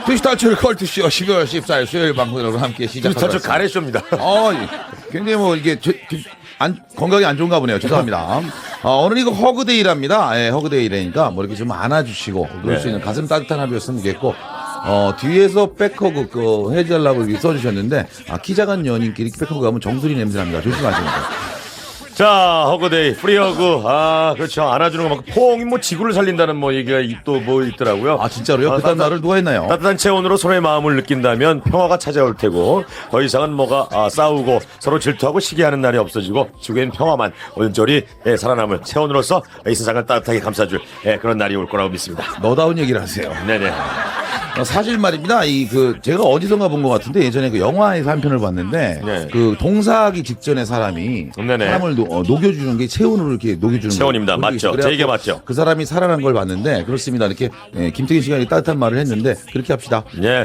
디지털 컬투쇼 12월 14일 수요일 방송으로 함께 시작하겠습니다. 디지털 가래쇼입니다. 굉장히 뭐 이게 건강이 안 좋은가 보네요. 죄송합니다. 오늘 이거 허그데이랍니다. 예, 허그데이라니까 뭐 이렇게 좀 안아주시고 그럴 수 있는 가슴 따뜻한 하루였으면 좋겠고 뒤에서 백허그 해달라고 이렇게 써주셨는데 키 작은 연인끼리 백허그 하면 정수리 냄새 납니다. 조심하시면 돼요. 자, 허그데이, 프리허그. 그렇죠. 안아주는 것만큼 포옹이 뭐 지구를 살린다는 뭐 얘기가 또 뭐 있더라고요. 진짜로요? 그딴 말을 누가 했나요? 따뜻한 체온으로 서로의 마음을 느낀다면 평화가 찾아올 테고 더 이상은 뭐가 싸우고 서로 질투하고 시기하는 날이 없어지고 지구엔 평화만 온전히 살아남을 체온으로서 이 세상을 따뜻하게 감싸줄 그런 날이 올 거라고 믿습니다. 너다운 얘기를 하세요. 네네. 사실 말입니다. 제가 어디선가 본 것 같은데 예전에 그 영화에서 한 편을 봤는데 네. 그 동사하기 직전에 사람이 네네. 사람을 녹여주는 게 체온으로 이렇게 녹여주는 체온입니다. 거예요. 맞죠. 제 얘기가 맞죠. 그 사람이 살아난 걸 봤는데 그렇습니다. 이렇게 김태균 씨가 따뜻한 말을 했는데 그렇게 합시다. 예.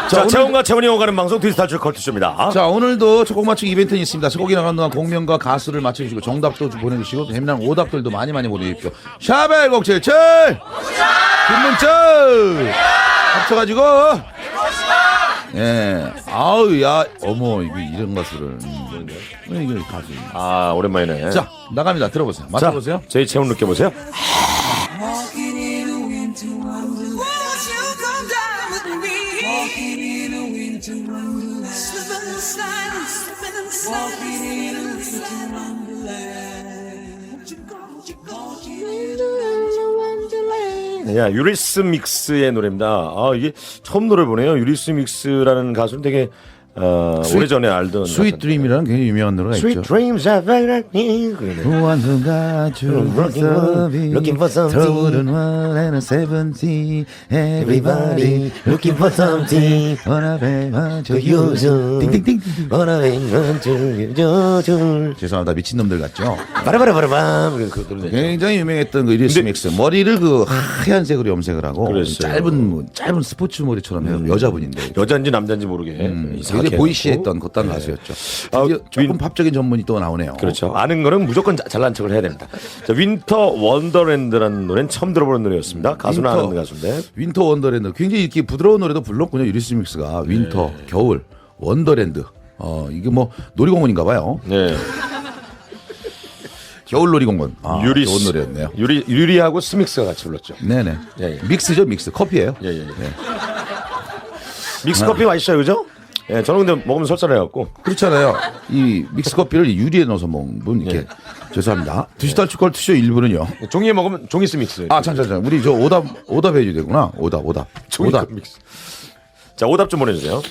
자, 체온과 체온이 오가는 방송 디지털 컬투쇼입니다. 자, 오늘도 초곡 맞추기 이벤트는 있습니다. 초곡이 나가는 동안 공명과 가수를 맞춰주시고 정답도 보내주시고 재미난 오답들도 많이 보내주십시오. 샤벨 1077 김문철 합쳐가지고 어머 이런 가수를 이거 가수 오랜만이네. 자 나갑니다. 들어보세요. 맞춰보세요. 자, 제 체온 느껴보세요. 야, 유리스믹스의 노래입니다. 이게 처음 노래 보네요. 유리스믹스라는 가수는 되게 오래전에 알던 스윗 드림이라는 굉장히 유명한 노래가 있죠. Sweet dreams are very 무한순간 Looking for something. 서울은 원래는 70 Everybody looking for something. wanna be my To use 띵띵띵 Wanna be 죄송합니다. 미친놈들 같죠? 바라바라바라밤 그 노래. 굉장히 유명했던 그 유리스믹스 머리를 그 하얀색으로 염색을 하고 그랬어요. 짧은 스포츠 머리처럼 해서 여자분인데 여자인지 남자인지 모르게 이상하게 되게 보이시했던 그딴 가수였죠. 드디어 조금 팝적인 전문이 또 나오네요. 그렇죠. 아는 거는 무조건 잘난 척을 해야 됩니다. 자, 윈터 원더랜드라는 노래는 처음 들어보는 노래였습니다. 가수는 아는 가수인데. 윈터 원더랜드 굉장히 이렇게 부드러운 노래도 불렀군요. 유리스믹스가 윈터 겨울 원더랜드 이게 뭐 놀이공원인가 봐요. 네. 겨울 놀이공원. 좋은 노래였네요. 유리하고 스믹스가 같이 불렀죠. 네네. 예. 믹스죠, 믹스. 커피예요. 예. 믹스 커피 맛있어요, 그죠? 예, 저는 근데 먹으면 설사해갖고. 그렇잖아요. 이 믹스 커피를 유리에 넣어서 먹는 분 이렇게 죄송합니다. 디지털 컬투쇼 1부는요. 종이에 먹으면 종이스 믹스. 잠. 우리 저 오답 해줘야 되구나. 오답. 오답 믹스. 자, 오답 좀 보내주세요.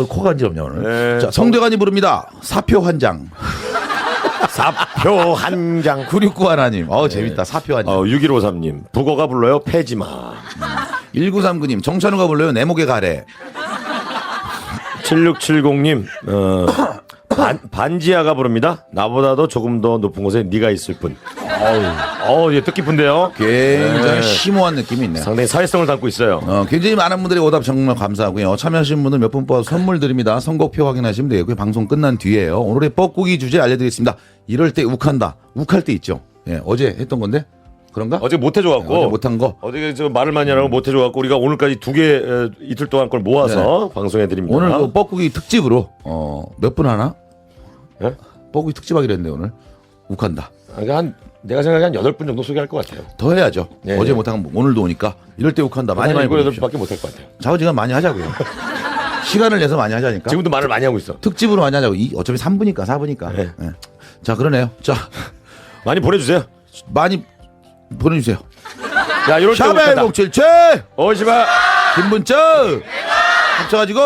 코 간지럽냐 오늘. 네, 자, 성대관이 부릅니다. 사표 한 장. 사표 한 장. 969 하나님. 재밌다. 사표 한 장. 6153님. 북어가 불러요. 패지마. 1939님. 정찬우가 불러요. 내 목에 가래. 7670님. 반지하가 부릅니다. 나보다도 조금 더 높은 곳에 네가 있을 뿐. 예, 뜻깊은데요. 굉장히 심오한 느낌이 있네요. 상당히 사회성을 담고 있어요. 굉장히 많은 분들의 오답 정말 감사하고요. 참여하신 분들 몇 분 뽑아서 선물 드립니다. 선곡표 확인하시면 되고요. 방송 끝난 뒤에요. 오늘의 뻐꾸기 주제 알려드리겠습니다. 이럴 때 욱한다. 욱할 때 있죠. 예, 어제 했던 건데 그런가? 어제 못 해줘갖고. 어제 못한 거. 어제 저 말을 많이 하라고 못 해줘갖고 우리가 오늘까지 2개 이틀 동안 걸 모아서 방송해드립니다. 오늘 그 뻐꾸기 특집으로 몇 분 하나? 예? 뻐꾸기 특집하기로 했는데 오늘 욱한다. 그러니까 내가 생각한 8분 정도 소개할 것 같아요. 더 해야죠. 예, 어제 예. 못한 거 오늘도 오니까 이럴 때 욱한다. 많이 7, 보내주십시오. 8밖에 못할 것 같아요. 좌우지간 많이 하자고요. 시간을 내서 많이 하자니까. 지금도 말을 많이 하고 있어. 특집으로 많이 하자고. 어차피 3부니까 4부니까. 네. 예. 자 그러네요. 자 많이 보내주세요. 많이 보내주세요. 야, 이럴 때 샤벨 못한다. 077 오시마. 김분철 합쳐가지고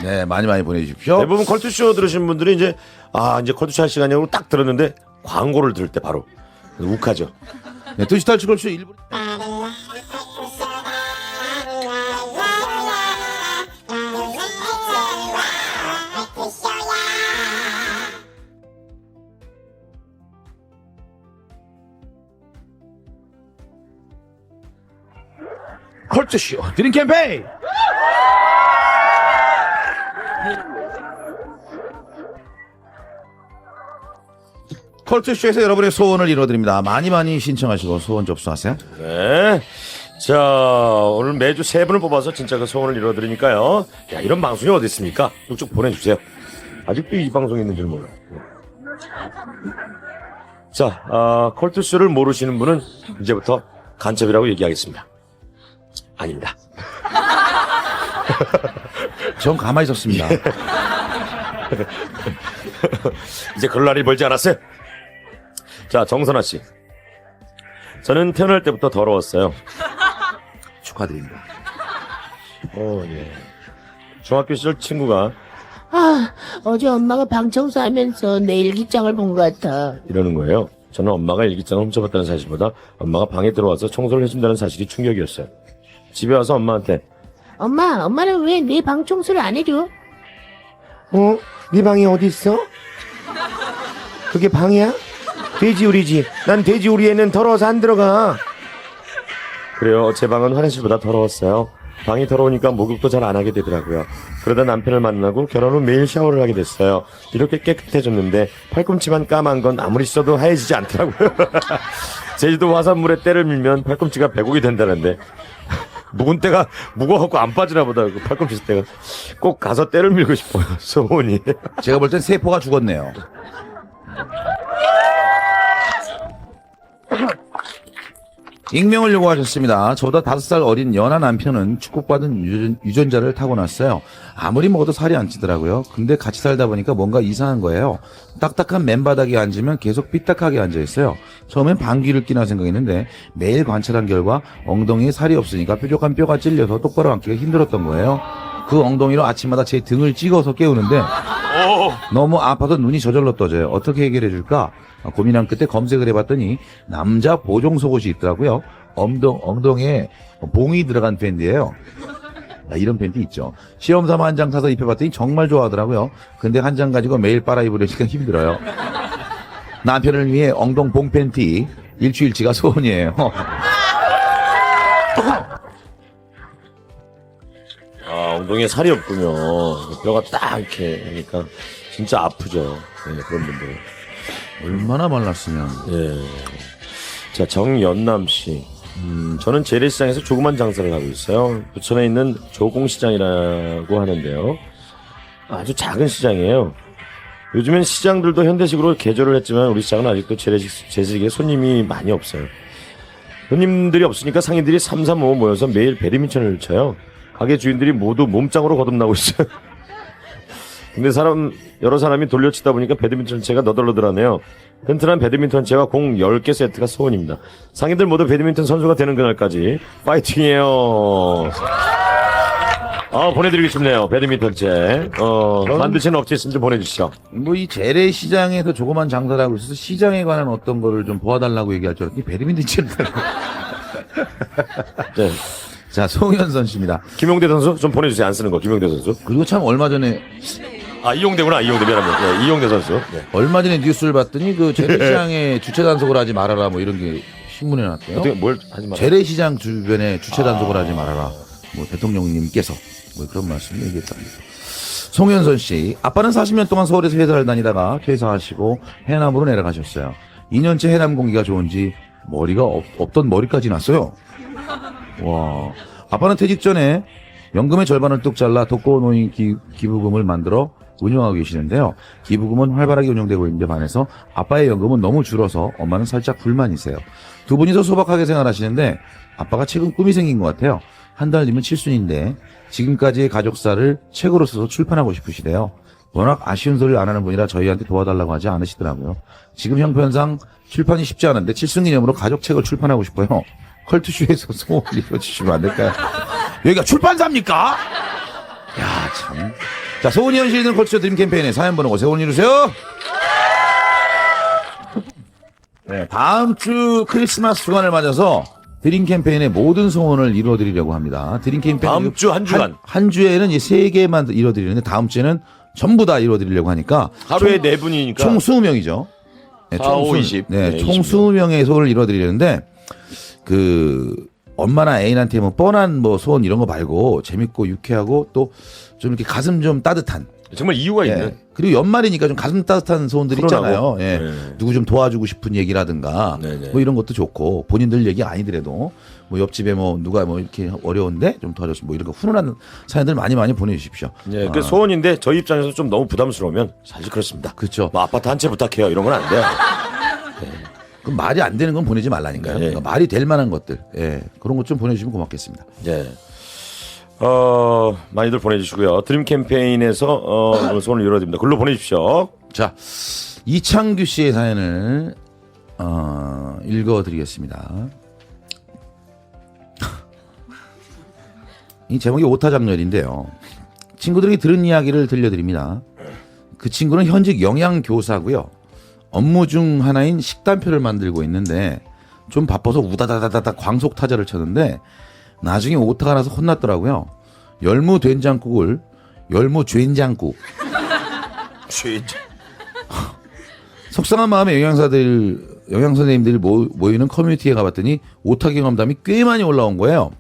네 많이 보내주십시오. 대부분 컬투쇼 들으신 분들이 이제 컬투쇼 할 시간이라고 딱 들었는데 광고를 들을 때 바로 욱하죠. 네, 디지털 컬투쇼 1부 컬투쇼 드림 캠페인 컬투쇼에서 여러분의 소원을 이뤄드립니다. 많이 신청하시고 소원 접수하세요. 네. 자, 오늘 매주 3분을 뽑아서 진짜 그 소원을 이뤄드리니까요. 야, 이런 방송이 어디 있습니까? 쭉쭉 보내주세요. 아직도 이 방송이 있는 줄 몰라요. 자, 컬투쇼를 모르시는 분은 이제부터 간첩이라고 얘기하겠습니다. 아닙니다. 전 가만히 있었습니다. 이제 그럴 날이 멀지 않았어요. 자, 정선아 씨. 저는 태어날 때부터 더러웠어요. 축하드립니다. 예. 중학교 시절 친구가 어제 엄마가 방 청소하면서 내 일기장을 본 것 같아. 이러는 거예요. 저는 엄마가 일기장을 훔쳐봤다는 사실보다 엄마가 방에 들어와서 청소를 해준다는 사실이 충격이었어요. 집에 와서 엄마한테 엄마는 왜 내 방 청소를 안 해줘? 네 방이 어디 있어? 그게 방이야? 돼지우리지. 난 돼지우리에는 더러워서 안 들어가. 그래요. 제 방은 화장실보다 더러웠어요. 방이 더러우니까 목욕도 잘 안 하게 되더라고요. 그러다 남편을 만나고 결혼 후 매일 샤워를 하게 됐어요. 이렇게 깨끗해졌는데 팔꿈치만 까만 건 아무리 써도 하얘지지 않더라고요. 제주도 화산물에 때를 밀면 팔꿈치가 백옥이 된다는데 묵은 때가 무거워갖고 안 빠지나 보다. 그 팔꿈치 때가 꼭 가서 때를 밀고 싶어요. 소원이. 제가 볼 땐 세포가 죽었네요. 익명을 요구하셨습니다. 저보다 5살 어린 연하 남편은 축복받은 유전자를 타고났어요. 아무리 먹어도 살이 안 찌더라고요. 근데 같이 살다 보니까 뭔가 이상한 거예요. 딱딱한 맨바닥에 앉으면 계속 삐딱하게 앉아있어요. 처음엔 방귀를 끼나 생각했는데 매일 관찰한 결과 엉덩이에 살이 없으니까 뾰족한 뼈가 찔려서 똑바로 앉기가 힘들었던 거예요. 그 엉덩이로 아침마다 제 등을 찍어서 깨우는데 너무 아파서 눈이 저절로 떠져요. 어떻게 해결해 줄까? 고민한 끝에 검색을 해봤더니 남자 보정 속옷이 있더라고요. 엉덩이에 봉이 들어간 팬티예요. 이런 팬티 있죠. 시험 삼아 한 장 사서 입혀봤더니 정말 좋아하더라고요. 근데 한 장 가지고 매일 빨아 입으려니까 힘들어요. 남편을 위해 엉덩 봉 팬티 일주일치가 소원이에요. 엉덩이에 살이 없군요. 뼈가 딱 이렇게 하니까 진짜 아프죠. 네, 그런 분들은. 얼마나 말랐으면. 예. 자, 정연남 씨. 저는 재래시장에서 조그만 장사를 하고 있어요. 부천에 있는 조공시장이라고 하는데요. 아주 작은 시장이에요. 요즘엔 시장들도 현대식으로 개조를 했지만 우리 시장은 아직도 재래식에 손님이 많이 없어요. 손님들이 없으니까 상인들이 3, 3, 5 모여서 매일 배드민턴을 쳐요. 가게 주인들이 모두 몸짱으로 거듭나고 있어요. 근데 여러 사람이 돌려치다 보니까 배드민턴 채가 너덜너덜하네요. 튼튼한 배드민턴 채와 공 10개 세트가 소원입니다. 상인들 모두 배드민턴 선수가 되는 그날까지 파이팅이에요. 보내드리고 싶네요. 배드민턴 채. 만드시는 업체 있으면 좀 보내주시죠. 뭐 이 재래시장에서 조그만 장사를 하고 있어서 시장에 관한 어떤 거를 좀 도와달라고 얘기할 줄 알았더니 배드민턴 치는 네. 자, 송현선 씨입니다. 김용대 선수 좀 보내주세요. 안 쓰는 거. 김용대 선수. 그리고 참 얼마 전에 이용대구나. 이용대 미안합니다. 네, 이용대 선수. 네. 얼마 전에 뉴스를 봤더니 그 재래시장에 주차 단속을 하지 말아라 뭐 이런 게 신문에 났대요. 어떻게 뭘 하지 마. 재래시장 주변에 주차 단속을 하지 말아라. 뭐 대통령님께서 뭐 그런 말씀을 얘기했답니다. 송현선 씨, 아빠는 40년 동안 서울에서 회사를 다니다가 퇴사하시고 해남으로 내려가셨어요. 2년째 해남 공기가 좋은지 머리가 없던 머리까지 났어요. 와, 아빠는 퇴직 전에 연금의 절반을 뚝 잘라 독거노인 기부금을 만들어 운영하고 계시는데요. 기부금은 활발하게 운영되고 있는데 반해서 아빠의 연금은 너무 줄어서 엄마는 살짝 불만이세요. 두 분이서 소박하게 생활하시는데 아빠가 최근 꿈이 생긴 것 같아요. 한 달 뒤면 칠순인데 지금까지의 가족사를 책으로 써서 출판하고 싶으시대요. 워낙 아쉬운 소리를 안 하는 분이라 저희한테 도와달라고 하지 않으시더라고요. 지금 형편상 출판이 쉽지 않은데 칠순 기념으로 가족책을 출판하고 싶어요. 컬투쇼에서 소원을 이뤄주시면 안 될까요? 여기가 출판사입니까? 야, 참. 자, 소원이 현실이 되는 컬투쇼 드림 캠페인에 사연 보내고 세원 이루세요. 네, 다음 주 크리스마스 주간을 맞아서 드림 캠페인의 모든 소원을 이루어드리려고 합니다. 드림 캠페인 다음 주 한 주간. 한 주에는 이 3개만 이루어드리는데 다음 주에는 전부 다 이루어드리려고 하니까 하루에 4분이니까. 총 20명이죠. 네, 4, 5, 20. 네, 네, 총 20명. 20명의 소원을 이루어드리는데 엄마나 애인한테 뭐 뻔한 뭐 소원 이런 거 말고 재밌고 유쾌하고 또 좀 이렇게 가슴 좀 따뜻한 정말 이유가 예. 있는. 그리고 연말이니까 좀 가슴 따뜻한 소원들 훈훈하고. 있잖아요. 예. 네. 누구 좀 도와주고 싶은 얘기라든가 네네. 뭐 이런 것도 좋고 본인들 얘기 아니더라도 뭐 옆집에 뭐 누가 뭐 이렇게 어려운데 좀 도와줬으면 뭐 이런 거 훈훈한 사연들 많이 보내주십시오. 네, 그 소원인데 저희 입장에서 좀 너무 부담스러우면 사실 그렇습니다. 그렇죠. 뭐 아파트 한 채 부탁해요. 이런 건 안 돼요. 그 말이 안 되는 건 보내지 말라니까요. 네. 그러니까 말이 될 만한 것들, 예, 그런 것 좀 보내주시면 고맙겠습니다. 네. 많이들 보내주시고요. 드림 캠페인에서 오늘 소원을 이뤄드립니다. 글로 보내주십시오. 자, 이창규 씨의 사연을 읽어드리겠습니다. 이 제목이 오타장렬인데요. 친구들에게 들은 이야기를 들려드립니다. 그 친구는 현직 영양교사고요. 업무 중 하나인 식단표를 만들고 있는데 좀 바빠서 우다다다다다 광속타자를 쳤는데 나중에 오타가 나서 혼났더라고요. 열무된장국을 열무된장국. 속상한 마음에 영양 선생님들이 모이는 커뮤니티에 가봤더니 오타 경험담이 꽤 많이 올라온 거예요.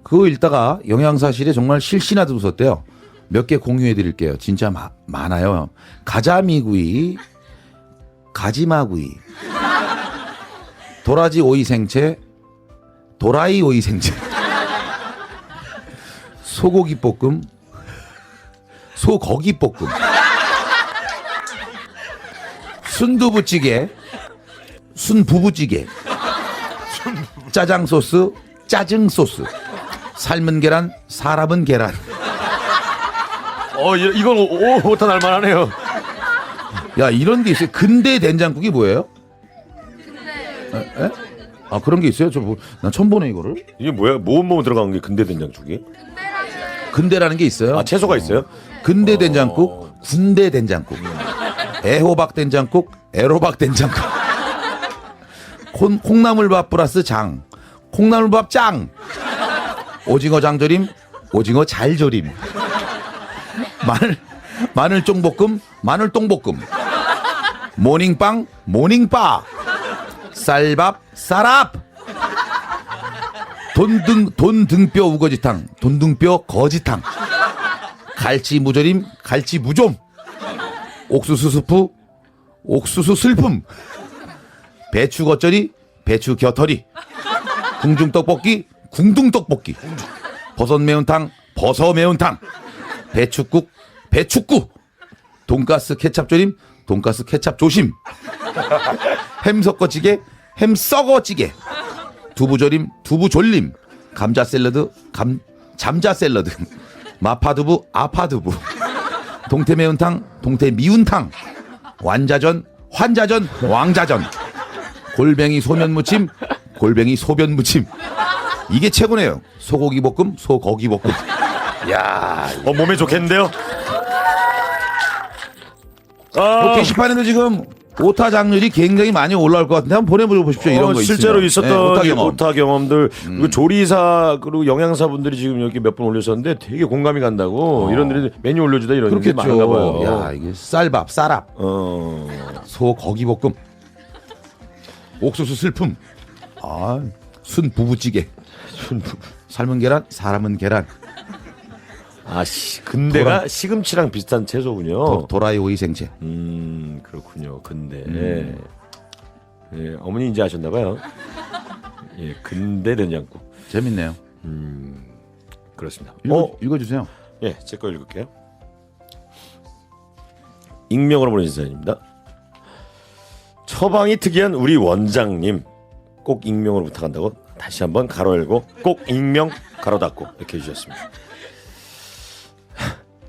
그거 읽다가 영양사실에 정말 실신하듯 웃었대요. 몇 개 공유해 드릴게요. 진짜 많아요. 가자미구이, 가지마구이, 도라지 오이 생채, 도라이 오이 생채, 소고기 볶음, 소고기 볶음, 순두부찌개, 순부부찌개, 짜장 소스, 짜증 소스, 삶은 계란, 사람은 계란. 이건 오타 날만하네요. 야, 이런 게 있어요. 근대 된장국이 뭐예요? 에? 아, 그런 게 있어요? 난 처음 보네, 이거를. 이게 뭐야? 뭐 들어간 게 근대 된장국이? 근대라는 게 있어요. 아, 채소가 있어요? 근대 된장국, 군대 된장국, 애호박 된장국, 에로박 된장국, 콩나물밥 플러스 장, 콩나물밥 짱, 오징어 장조림, 오징어 잘조림, 마늘 쫑볶음, 마늘 똥볶음, 모닝빵, 모닝빠, 쌀밥, 쌀압, 돈등뼈 우거지탕, 돈등뼈 거지탕, 갈치 무조림, 갈치 무좀, 옥수수 스프, 옥수수 슬픔, 배추 겉절이, 배추 곁털이, 궁중 떡볶이, 궁둥 떡볶이, 버섯 매운탕, 버섯 매운탕, 배추국, 배추국, 돈가스 케찹조림, 돈가스 케찹 조심, 햄 섞어찌개, 햄 썩어찌개, 두부조림, 두부졸림, 감자 샐러드, 잠자 샐러드, 마파두부, 아파두부, 동태 매운탕, 동태 미운탕, 완자전, 환자전, 왕자전, 골뱅이 소면 무침, 골뱅이 소변 무침. 이게 최고네요. 소고기 볶음, 소고기 볶음. 야, 몸에 좋겠는데요? 게시판에도 지금 오타 장률이 굉장히 많이 올라올 것 같은데 한번 보내보십시오. 이런 거 실제로 있으면. 있었던 오타 경험. 오타 경험들 그리고 조리사 그리고 영양사 분들이 지금 여기 몇 분 올렸었는데 되게 공감이 간다고 이런 들이 메뉴 올려주다 이런 게 많은가 봐요. 야, 이게 쌀밥, 쌀압, 소고기 볶음, 옥수수 슬픔, 순 부부찌개, 삶은 계란, 사람은 계란, 근데가 시금치랑 비슷한 채소군요. 도라이 오이 생채. 그렇군요. 근데 예, 어머니 이제 아셨나봐요. 예, 근대 된장국. 재밌네요. 그렇습니다. 읽어주세요. 예, 제 거 읽을게요. 익명으로 보내주신 사연입니다. 처방이 특이한 우리 원장님 꼭 익명으로 부탁한다고 다시 한번 가로 열고 꼭 익명 가로 닫고 이렇게 해주셨습니다.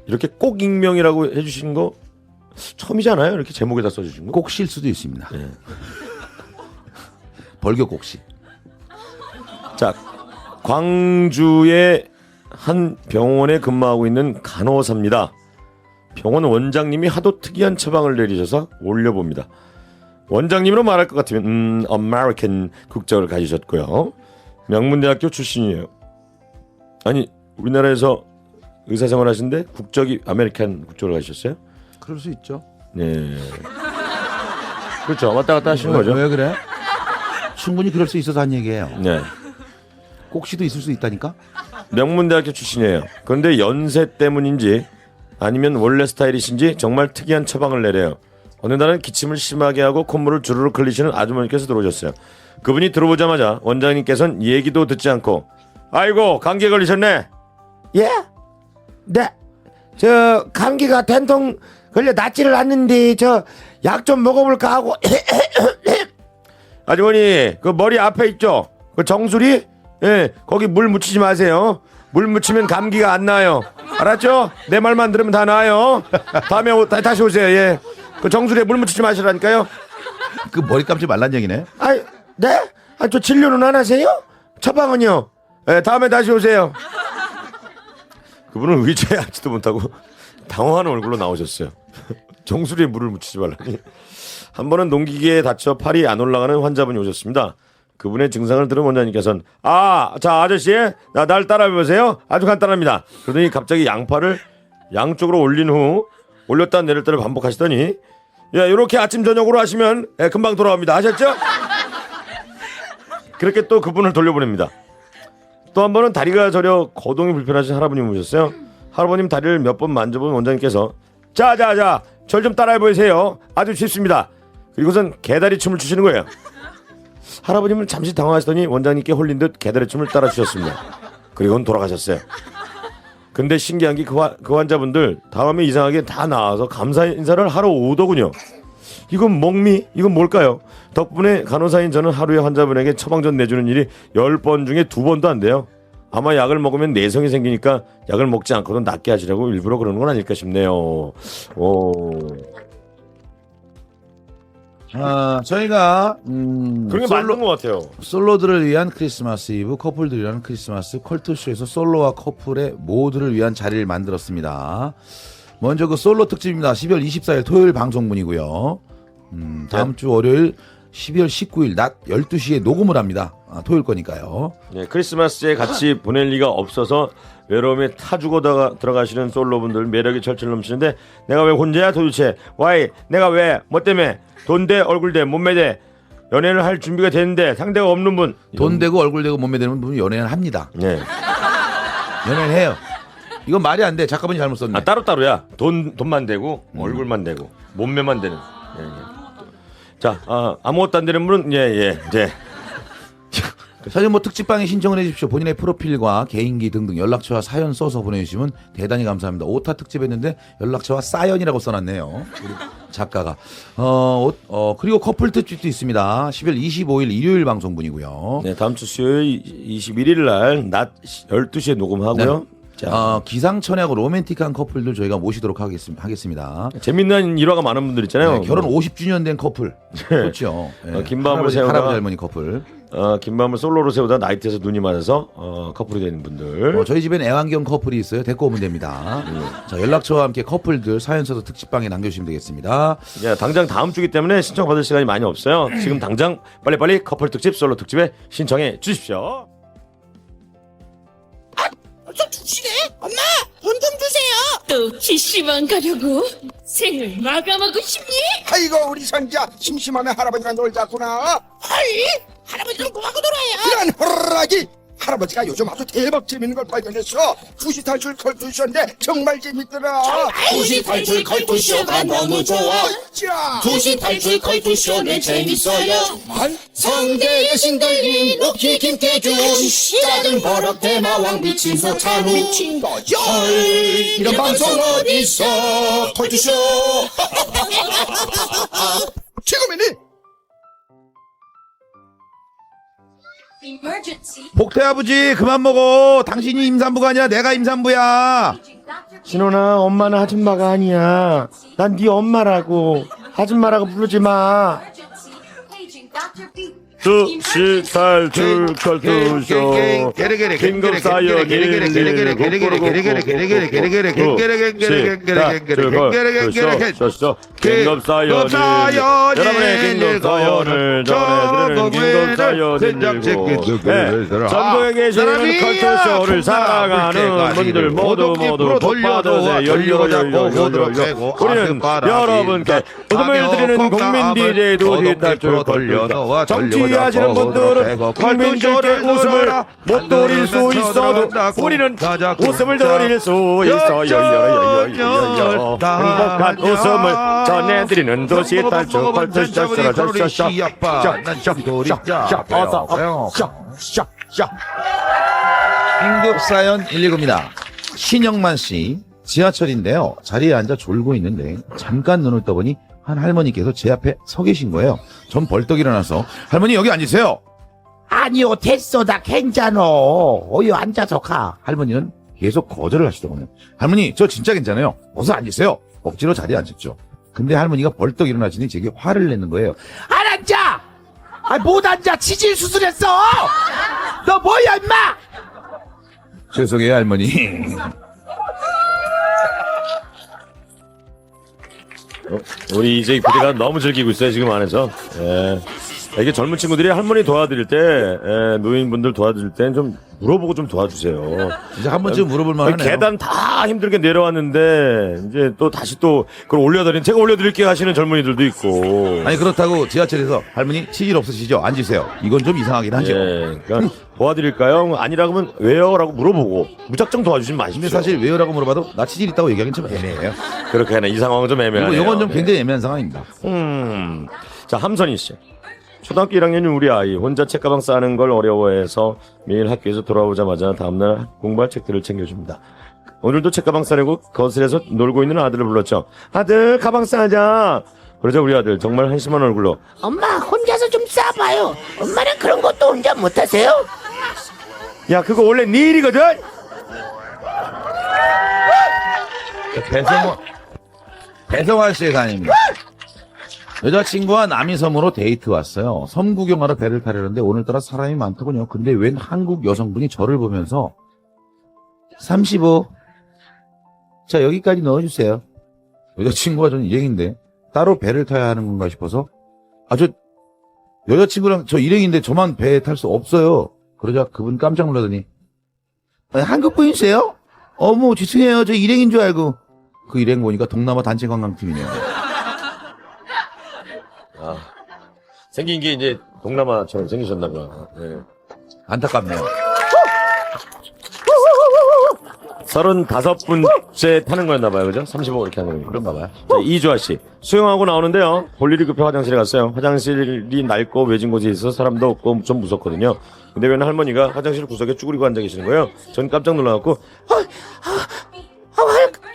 이렇게 꼭 익명이라고 해주신 거 처음이잖아요. 이렇게 제목에다 써주신 거. 꼭 실 수도 있습니다. 예. 벌교 꼭시. 자, 광주의 한 병원에 근무하고 있는 간호사입니다. 병원 원장님이 하도 특이한 처방을 내리셔서 올려봅니다. 원장님으로 말할 것 같으면 아메리칸 국적을 가지셨고요. 명문대학교 출신이에요. 아니, 우리나라에서 의사생활 하시는데 국적이 아메리칸 국적을 가지셨어요? 그럴 수 있죠. 네. 그렇죠. 왔다 갔다 하시는 거죠. 왜 그래? 충분히 그럴 수 있어서 한 얘기예요. 네. 꼭시도 있을 수 있다니까. 명문대학교 출신이에요. 그런데 연세 때문인지 아니면 원래 스타일이신지 정말 특이한 처방을 내려요. 어느 날은 기침을 심하게 하고 콧물을 주르륵 흘리시는 아주머니께서 들어오셨어요. 그분이 들어오자마자 원장님께서는 얘기도 듣지 않고 아이고 감기에 걸리셨네. 예? 네. 저 감기가 된통 걸려 낫지를 않는데 저 약 좀 먹어볼까 하고. 아주머니 그 머리 앞에 있죠? 그 정수리? 예, 거기 물 묻히지 마세요. 물 묻히면 감기가 안 나요. 알았죠? 내 말만 들으면 다 나아요. 다음에 다시 오세요. 예. 그 정수리에 물 묻히지 마시라니까요. 그 머리 감지 말란 얘기네. 아이, 네? 아, 저 진료는 안 하세요? 처방은요? 예, 다음에 다시 오세요. 그분은 의자에 앉지도 못하고 당황하는 얼굴로 나오셨어요. 정수리에 물을 묻히지 말라니. 한 번은 농기계에 다쳐 팔이 안 올라가는 환자분이 오셨습니다. 그분의 증상을 들은 원장님께서는 자 아저씨 날 따라해보세요. 아주 간단합니다. 그러더니 갑자기 양팔을 양쪽으로 올린 후 올렸다 내렸다를 반복하시더니 이렇게 아침 저녁으로 하시면 금방 돌아옵니다. 아셨죠? 그렇게 또 그분을 돌려보냅니다. 또 한 번은 다리가 저려 거동이 불편하신 할아버님 오셨어요. 할아버님 다리를 몇 번 만져본 원장님께서 자 절 좀 따라해보세요. 아주 쉽습니다. 그리고선 개다리 춤을 추시는 거예요. 할아버님은 잠시 당황하시더니 원장님께 홀린 듯 개다리 춤을 따라 추셨습니다. 그리고는 돌아가셨어요. 근데 신기한 게 그 환자분들 다음에 이상하게 다 나와서 감사 인사를 하러 오더군요. 이건 이건 뭘까요? 덕분에 간호사인 저는 하루에 환자분에게 처방전 내주는 일이 10번 중에 2번도 안 돼요. 아마 약을 먹으면 내성이 생기니까 약을 먹지 않고도 낫게 하시려고 일부러 그러는 건 아닐까 싶네요. 저희가 그런 게 맞는 것 같아요. 솔로들을 위한 크리스마스 이브, 커플들을 위한 크리스마스 컬투쇼에서 솔로와 커플의 모두를 위한 자리를 만들었습니다. 먼저 그 솔로 특집입니다. 12월 24일 토요일 방송분이고요. 다음 주 월요일 12월 19일 낮 12시에 녹음을 합니다. 토요일 거니까요. 네, 크리스마스에 같이 보낼 리가 없어서 외로움에 타 죽어 들어가시는 솔로분들 매력이 철철 넘치는데 내가 왜 혼자야 도대체? 와이 내가 왜? 뭐 때문에? 돈 대 얼굴 대 몸매 대 연애를 할 준비가 되는데 상대가 없는 분. 돈 되고 얼굴 되고 몸매 되는 분이 연애는 합니다. 네. 연애는 해요. 이건 말이 안 돼. 작가분이 잘못 썼네. 따로따로야. 돈만 되고 얼굴만 되고 몸매만 되는. 예. 자, 아무것도 안 되는 분은 예. 사실 뭐 특집방에 신청을 해주십시오. 본인의 프로필과 개인기 등등 연락처와 사연 써서 보내주시면 대단히 감사합니다. 오타 특집 했는데 연락처와 사연이라고 써놨네요. 우리 작가가. 그리고 커플 특집도 있습니다. 10월 25일 일요일 방송분이고요. 네, 다음 주 수요일 21일 날 낮 12시에 녹음하고요. 네. 기상천외하고 로맨틱한 커플들 저희가 모시도록 하겠습니다. 재밌는 일화가 많은 분들 있잖아요. 네, 결혼 50주년 된 커플. 그렇죠. 네. 김밤을 할아버지 할머니 커플. 김밤을 솔로로 세우다 나이트에서 눈이 맞아서 커플이 되는 분들. 저희 집엔 애완견 커플이 있어요. 데리고 오면 됩니다. 자, 연락처와 함께 커플들 사연 써서 특집방에 남겨주시면 되겠습니다. 야, 당장 다음 주기 때문에 신청 받을 시간이 많이 없어요. 지금 당장 빨리빨리 커플 특집 솔로 특집에 신청해 주십시오. 좀 주시네. 엄마, 돈 좀 주세요. 또 PC방 가려고? 생을 마감하고 싶니? 아이고 우리 손자 심심하면 할아버지랑 놀자꾸나. 헐, 할아버지랑 뭐하고 놀아요? 이런 호루라기. 할아버지가 요즘 아주 대박 재밌는 걸 발견했어. 두시 탈출 컬투쇼인데 정말 재밌더라. 두시 탈출 컬투쇼가 너무 좋아. 자, 두시 탈출 컬투쇼는 재밌어요. 성대의 신들린 로키 김태준, 작은 버럭 대마왕 미친 소찬우. 미친 거죠? 이런 방송 어딨어? 컬투쇼. 지금이니? 복태 아버지 그만 먹어. 당신이 임산부가 아니라 내가 임산부야. 신혼아, 엄마는 아줌마가 아니야. 난 네 엄마라고. 아줌마라고 부르지 마. 두시 탈출 컬투쇼 긴급 사연 긴급 사연을 여러분의 긴급 사연을 전해드리는 긴급 사연 전국에 계시는 컬투쇼를 사랑하는 분들 모두 복받으세요. 열려 우리는 여러분께 웃음을 드리는 국민 DJ 두시 탈출 컬투쇼 정치 지지하시는 분들은 국민들께 웃음을 못 드릴 수 있어도 우리는 웃음을 드릴 수 있어요. 행복한 웃음을 전해드리는 도시 탈출 컬투쇼 긴급사연 119입니다. 신영만 씨, 지하철인데요. 자리에 앉아 졸고 있는데 잠깐 눈을 떠보니 한 할머니께서 제 앞에 서 계신 거예요. 전 벌떡 일어나서 할머니 여기 앉으세요. 아니요, 됐어, 나 괜찮어. 어여 앉아서 가. 할머니는 계속 거절을 하시더군요. 할머니 저 진짜 괜찮아요. 어서 앉으세요. 억지로 자리에 앉았죠. 근데 할머니가 벌떡 일어나시니 제게 화를 내는 거예요. 안 앉아! 못 앉아! 치질 수술했어! 너 뭐야, 임마! 죄송해요 할머니. 우리 이제 PD가 너무 즐기고 있어요 지금 안에서. 예. 이게 젊은 친구들이 할머니 도와드릴 때, 노인분들 도와드릴 땐 좀 물어보고 좀 도와주세요. 이제 한 번쯤 물어볼 만하네요. 계단 다 힘들게 내려왔는데 이제 또 다시 또 그걸 올려드린 제가 올려드릴게 하시는 젊은이들도 있고. 아니 그렇다고 지하철에서 할머니 치질 없으시죠? 앉으세요. 이건 좀 이상하긴 하죠. 예, 그러니까 도와드릴까요? 아니라고 하면 왜요?라고 물어보고 무작정 도와주시면 마십시오. 근데 사실 왜요라고 물어봐도 나 치질 있다고 얘기하기는 좀 애매해요. 그렇게 하네. 이 상황은 좀 애매하네요. 그리고 이건 좀 굉장히 애매한 상황입니다. 자, 함선희 씨. 초등학교 1학년인 우리 아이 혼자 책가방 싸는 걸 어려워해서 매일 학교에서 돌아오자마자 다음날 공부할 책들을 챙겨줍니다. 오늘도 책가방 싸려고 거실에서 놀고 있는 아들을 불렀죠. 아들 가방 싸자. 그러자 우리 아들 정말 한심한 얼굴로 엄마 혼자서 좀 싸봐요. 엄마는 그런 것도 혼자 못하세요? 야 그거 원래 네 일이거든. 배성환 씨의 사연입니다. 여자친구와 남이섬으로 데이트 왔어요. 섬 구경하러 배를 타려는데 오늘따라 사람이 많더군요. 근데 웬 한국 여성분이 저를 보면서 35. 자 여기까지 넣어주세요. 여자친구가 저는 일행인데 따로 배를 타야 하는 건가 싶어서 저 여자친구랑 저 일행인데 저만 배에 탈 수 없어요. 그러자 그분 깜짝 놀라더니 한국 분이세요? 어머 죄송해요. 저 일행인 줄 알고. 그 일행 보니까 동남아 단체 관광팀이네요. 생긴 게 이제 동남아처럼 생기셨나 봐. 네. 안타깝네요. 35분째 타는 거였나 봐요. 그죠? 35 이렇게 하는 거. 그런가 봐요. 자, 이주아 씨. 수영하고 나오는데요. 볼 일이 급해 화장실에 갔어요. 화장실이 낡고 외진 곳에 있어서 사람도 없고 좀 무섭거든요. 근데 웬 할머니가 화장실 구석에 쭈그리고 앉아 계시는 거예요. 전 깜짝 놀라갖고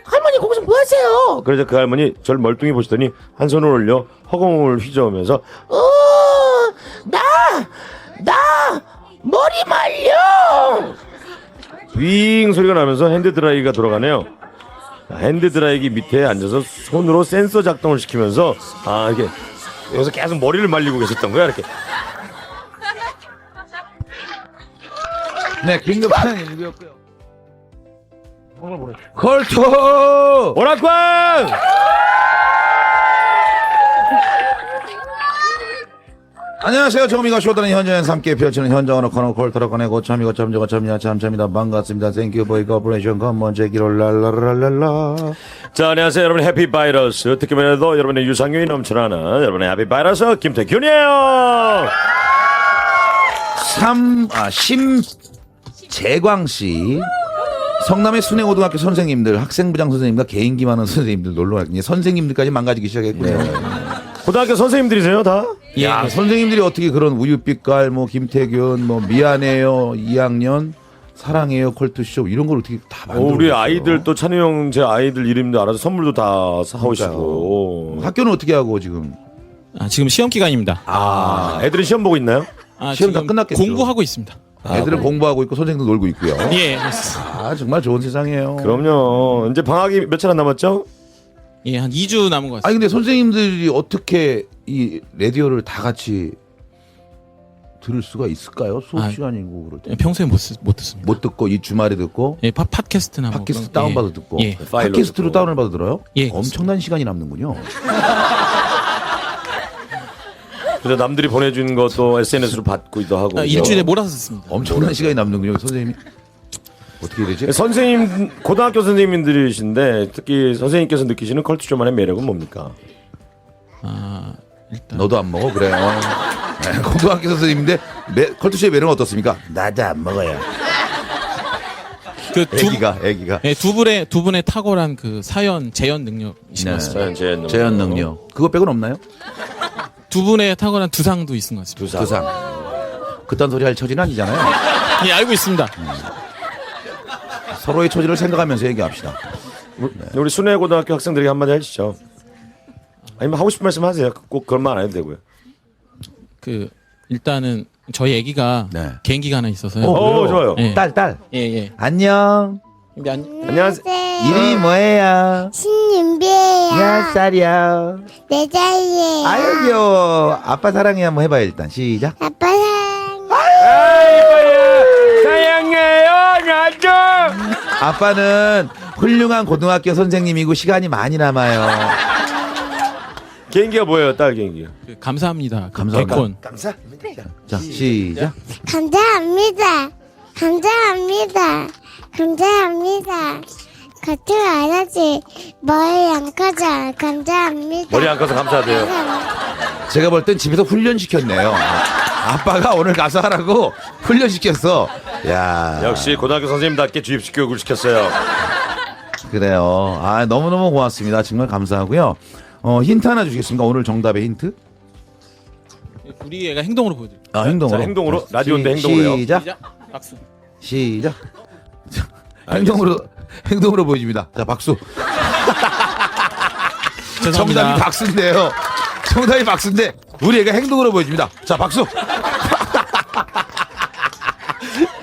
할머니 거기서 뭐 하세요? 그러자 그 할머니 절 멀뚱히 보시더니 한 손을 올려 허공을 휘저으면서 나 머리 말려. 윙 소리가 나면서 핸드드라이기가 돌아가네요. 핸드드라이기 밑에 앉아서 손으로 센서 작동을 시키면서 이게 여기서 계속 머리를 말리고 계셨던 거야 이렇게. 네, 긴급한 일이었고요. 컬투! 오락관! 안녕하세요. 조미가 쇼다는 현장에서 함께 펼치는 현장으로 코너 콜트로 꺼내 고참이 고참저 고참이야 참참이다. 반갑습니다. 땡큐 보이 코퍼레이션 컴먼 제기로 랄랄랄랄라. 자, 안녕하세요 여러분. 해피바이러스 듣기만 해도 여러분의 유상균이 넘쳐나는 여러분의 해피바이러스 김태균이에요. 심재광씨. 성남의 순회고등학교 선생님들, 학생부장 선생님과 개인기 많은 선생님들 놀러 왔더니 선생님들까지 망가지기 시작했군요. 고등학교 선생님들이세요 다? 야, 선생님들이 어떻게 그런 우유빛깔, 김태균, 미안해요, 2학년, 사랑해요, 컬투쇼, 이런 걸 어떻게 다 만들어. 우리 아이들 또 찬우 형 제 아이들 이름도 알아서 선물도 다 사오시고. 학교는 어떻게 하고 지금? 지금 시험 기간입니다. 애들은 시험 보고 있나요? 시험 다 지금 끝났겠죠? 공부하고 있습니다. 애들은 공부하고 있고 선생님도 놀고 있고요. 예, 정말 좋은 세상이에요. 그럼요. 이제 방학이 며칠 안 남았죠? 예, 한 2주 남은 것 같습니다. 아니 근데 선생님들이 어떻게 이 라디오를 다 같이 들을 수가 있을까요? 수업 시간이고 그럴 때. 평소에 못 듣습니다. 못 듣고 이 주말에 듣고 예, 팟캐스트나 팟캐스트 다운받아 듣고 예. 팟캐스트로 다운을 받아 들어요? 예, 엄청난 시간이 남는군요. 그래서 남들이 보내준 것도 SNS로 받기도 하고. 일주일에 몰아서 듣습니다. 엄청난 시간이 남는군요. 선생님이 어떻게 해야 되지? 선생님, 고등학교 선생님들이신데 특히 선생님께서 느끼시는 컬투쇼만의 매력은 뭡니까? 일단 너도 안 먹어 그래. 네, 고등학교 선생님인데 컬투쇼의 매력은 어떻습니까? 나도 안 먹어요. 애기가. 예, 두 분의 탁월한 그 재연 능력이신 것 같습니다. 재현 능력. 그거 빼고는 없나요? 두 분의 탁월한 두상도 있는 것 같습니다. 두상. 그딴 소리 할 처지는 아니잖아요. 예, 알고 있습니다. 서로의 처지를 생각하면서 얘기합시다. 우리 순회고등학교 학생들에게 한마디 해주시죠. 아니면 하고 싶은 말씀 하세요. 꼭 그런 말 안 해도 되고요. 그 일단은 저희 애기가 네. 개인기가 하나 있어서요. 좋아요. 예. 딸. 예. 안녕. 근데 안녕하세요. 이름이 뭐예요? 신윤비예요. 몇 살이야? 4살이에요. 아유 귀여워. 아빠 사랑해 한번 해봐요 일단. 시작. 아빠 사랑. 사랑해요, 나도. 아빠는 훌륭한 고등학교 선생님이고 시간이 많이 남아요. 개인기가 뭐예요, 딸 개인기가? 그 감사합니다. 그 감사합니다. 개콘. 자 시작. 감사합니다. 감사합니다. 감사합니다. 겉으로 알아지 머리 안 커져. 감사합니다. 머리 안 커서 감사하대요. 제가 볼 땐 집에서 훈련시켰네요. 아빠가 오늘 가서 하라고 훈련시켰어. 야 역시 고등학교 선생님답게 주입식 교육을 시켰어요. 그래요. 아 너무너무 고맙습니다. 정말 감사하고요. 힌트 하나 주시겠습니까? 오늘 정답의 힌트? 우리 애가 행동으로 보여드릴게요. 아 행동으로. 자, 행동으로? 라디오인데 행동으로 해요. 시작. 박수. 시작. 행동으로 보여줍니다. 자 박수. 죄송합니다. 정답이 박수인데요. 정답이 박수인데 우리 애가 행동으로 보여줍니다. 자 박수.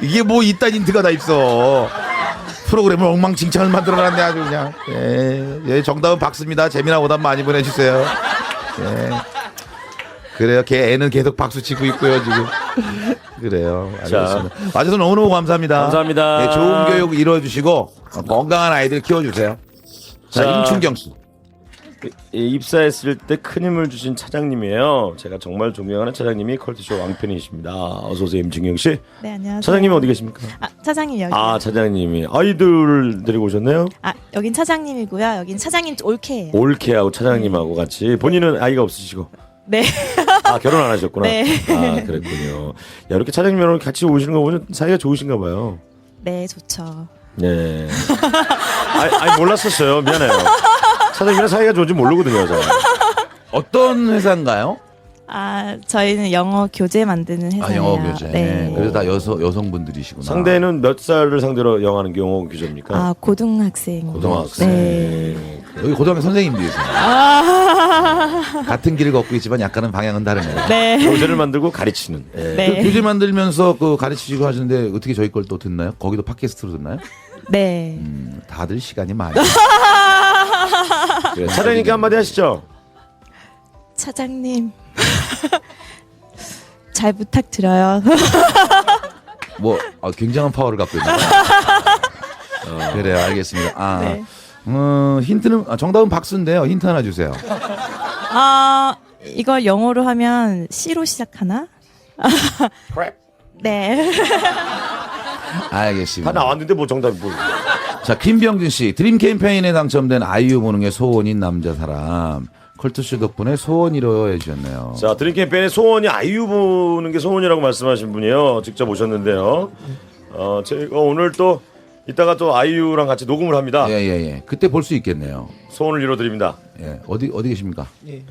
이게 뭐 이딴 힌트가 다 있어. 프로그램을 엉망진창을 만들어놨네 아주 그냥. 예, 정답은 박수입니다. 재미난 오답 많이 보내주세요. 예. 그래요. 걔 애는 계속 박수 치고 있고요 지금. 그래요. 알겠습니다. 와주셔서 너무너무 감사합니다. 감사합니다. 예, 좋은 교육 이루어주시고 건강한 아이들 키워주세요. 자, 자. 임춘경 씨. 입사했을 때 큰 힘을 주신 차장님이에요. 제가 정말 존경하는 차장님이 컬투쇼 왕팬이십니다. 어서 오세요, 임진경 씨. 네, 안녕하세요. 차장님이 어디 계십니까? 차장님 여기. 아, 차장님이 아이들 데리고 오셨네요. 여긴 차장님이고요. 여긴 차장님 올케예요. 올케하고 차장님하고 같이. 본인은 아이가 없으시고. 네. 아, 결혼 안 하셨구나. 네. 아, 그랬군요. 야, 이렇게 차장님이랑 같이 오시는 거 보면 사이가 좋으신가 봐요. 네, 좋죠. 네. 아니 몰랐었어요. 미안해요. 차장님이랑 사이가 좋은지 모르거든요, 저. 어떤 회사인가요? 저희는 영어 교재 만드는 회사예요. 아, 영어 교재. 네. 그래서 다 여성분들이시구나. 상대는 몇 살을 상대로 영어하는 게 영어 교재입니까? 고등학생. 고등학생. 네. 여기 고등학교 선생님도 계세요. 같은 길을 걷고 있지만 약간은 방향은 다르네요. 네. 교재를 만들고 가르치는. 예. 네. 그 교재 만들면서 그 가르치시고 하시는데 어떻게 저희 걸 또 듣나요? 거기도 팟캐스트로 듣나요? 네. 다들 시간이 많이. 그래, 차장님께 한마디 하시죠. 차장님. 잘 부탁드려요. 뭐 굉장한 파워를 갖고 있나요? 그래요, 알겠습니다. 네. 힌트는 정답은 박수인데요. 힌트 하나 주세요. 이걸 영어로 하면 C로 시작하나? 네. 알겠습니다. 다 나왔는데 뭐 정답이 뭐. 자, 김병진 씨, 드림 캠페인에 당첨된 아이유 보는 게 소원인 남자 사람. 컬투쇼 덕분에 소원 이루어해 주셨네요. 자, 드림 캠페인의 소원이 아이유 보는 게 소원이라고 말씀하신 분이요. 직접 오셨는데요. 제가 오늘 또 이따가 또 아이유랑 같이 녹음을 합니다. 예. 그때 볼 수 있겠네요. 소원을 이뤄드립니다. 예. 어디 계십니까? 예.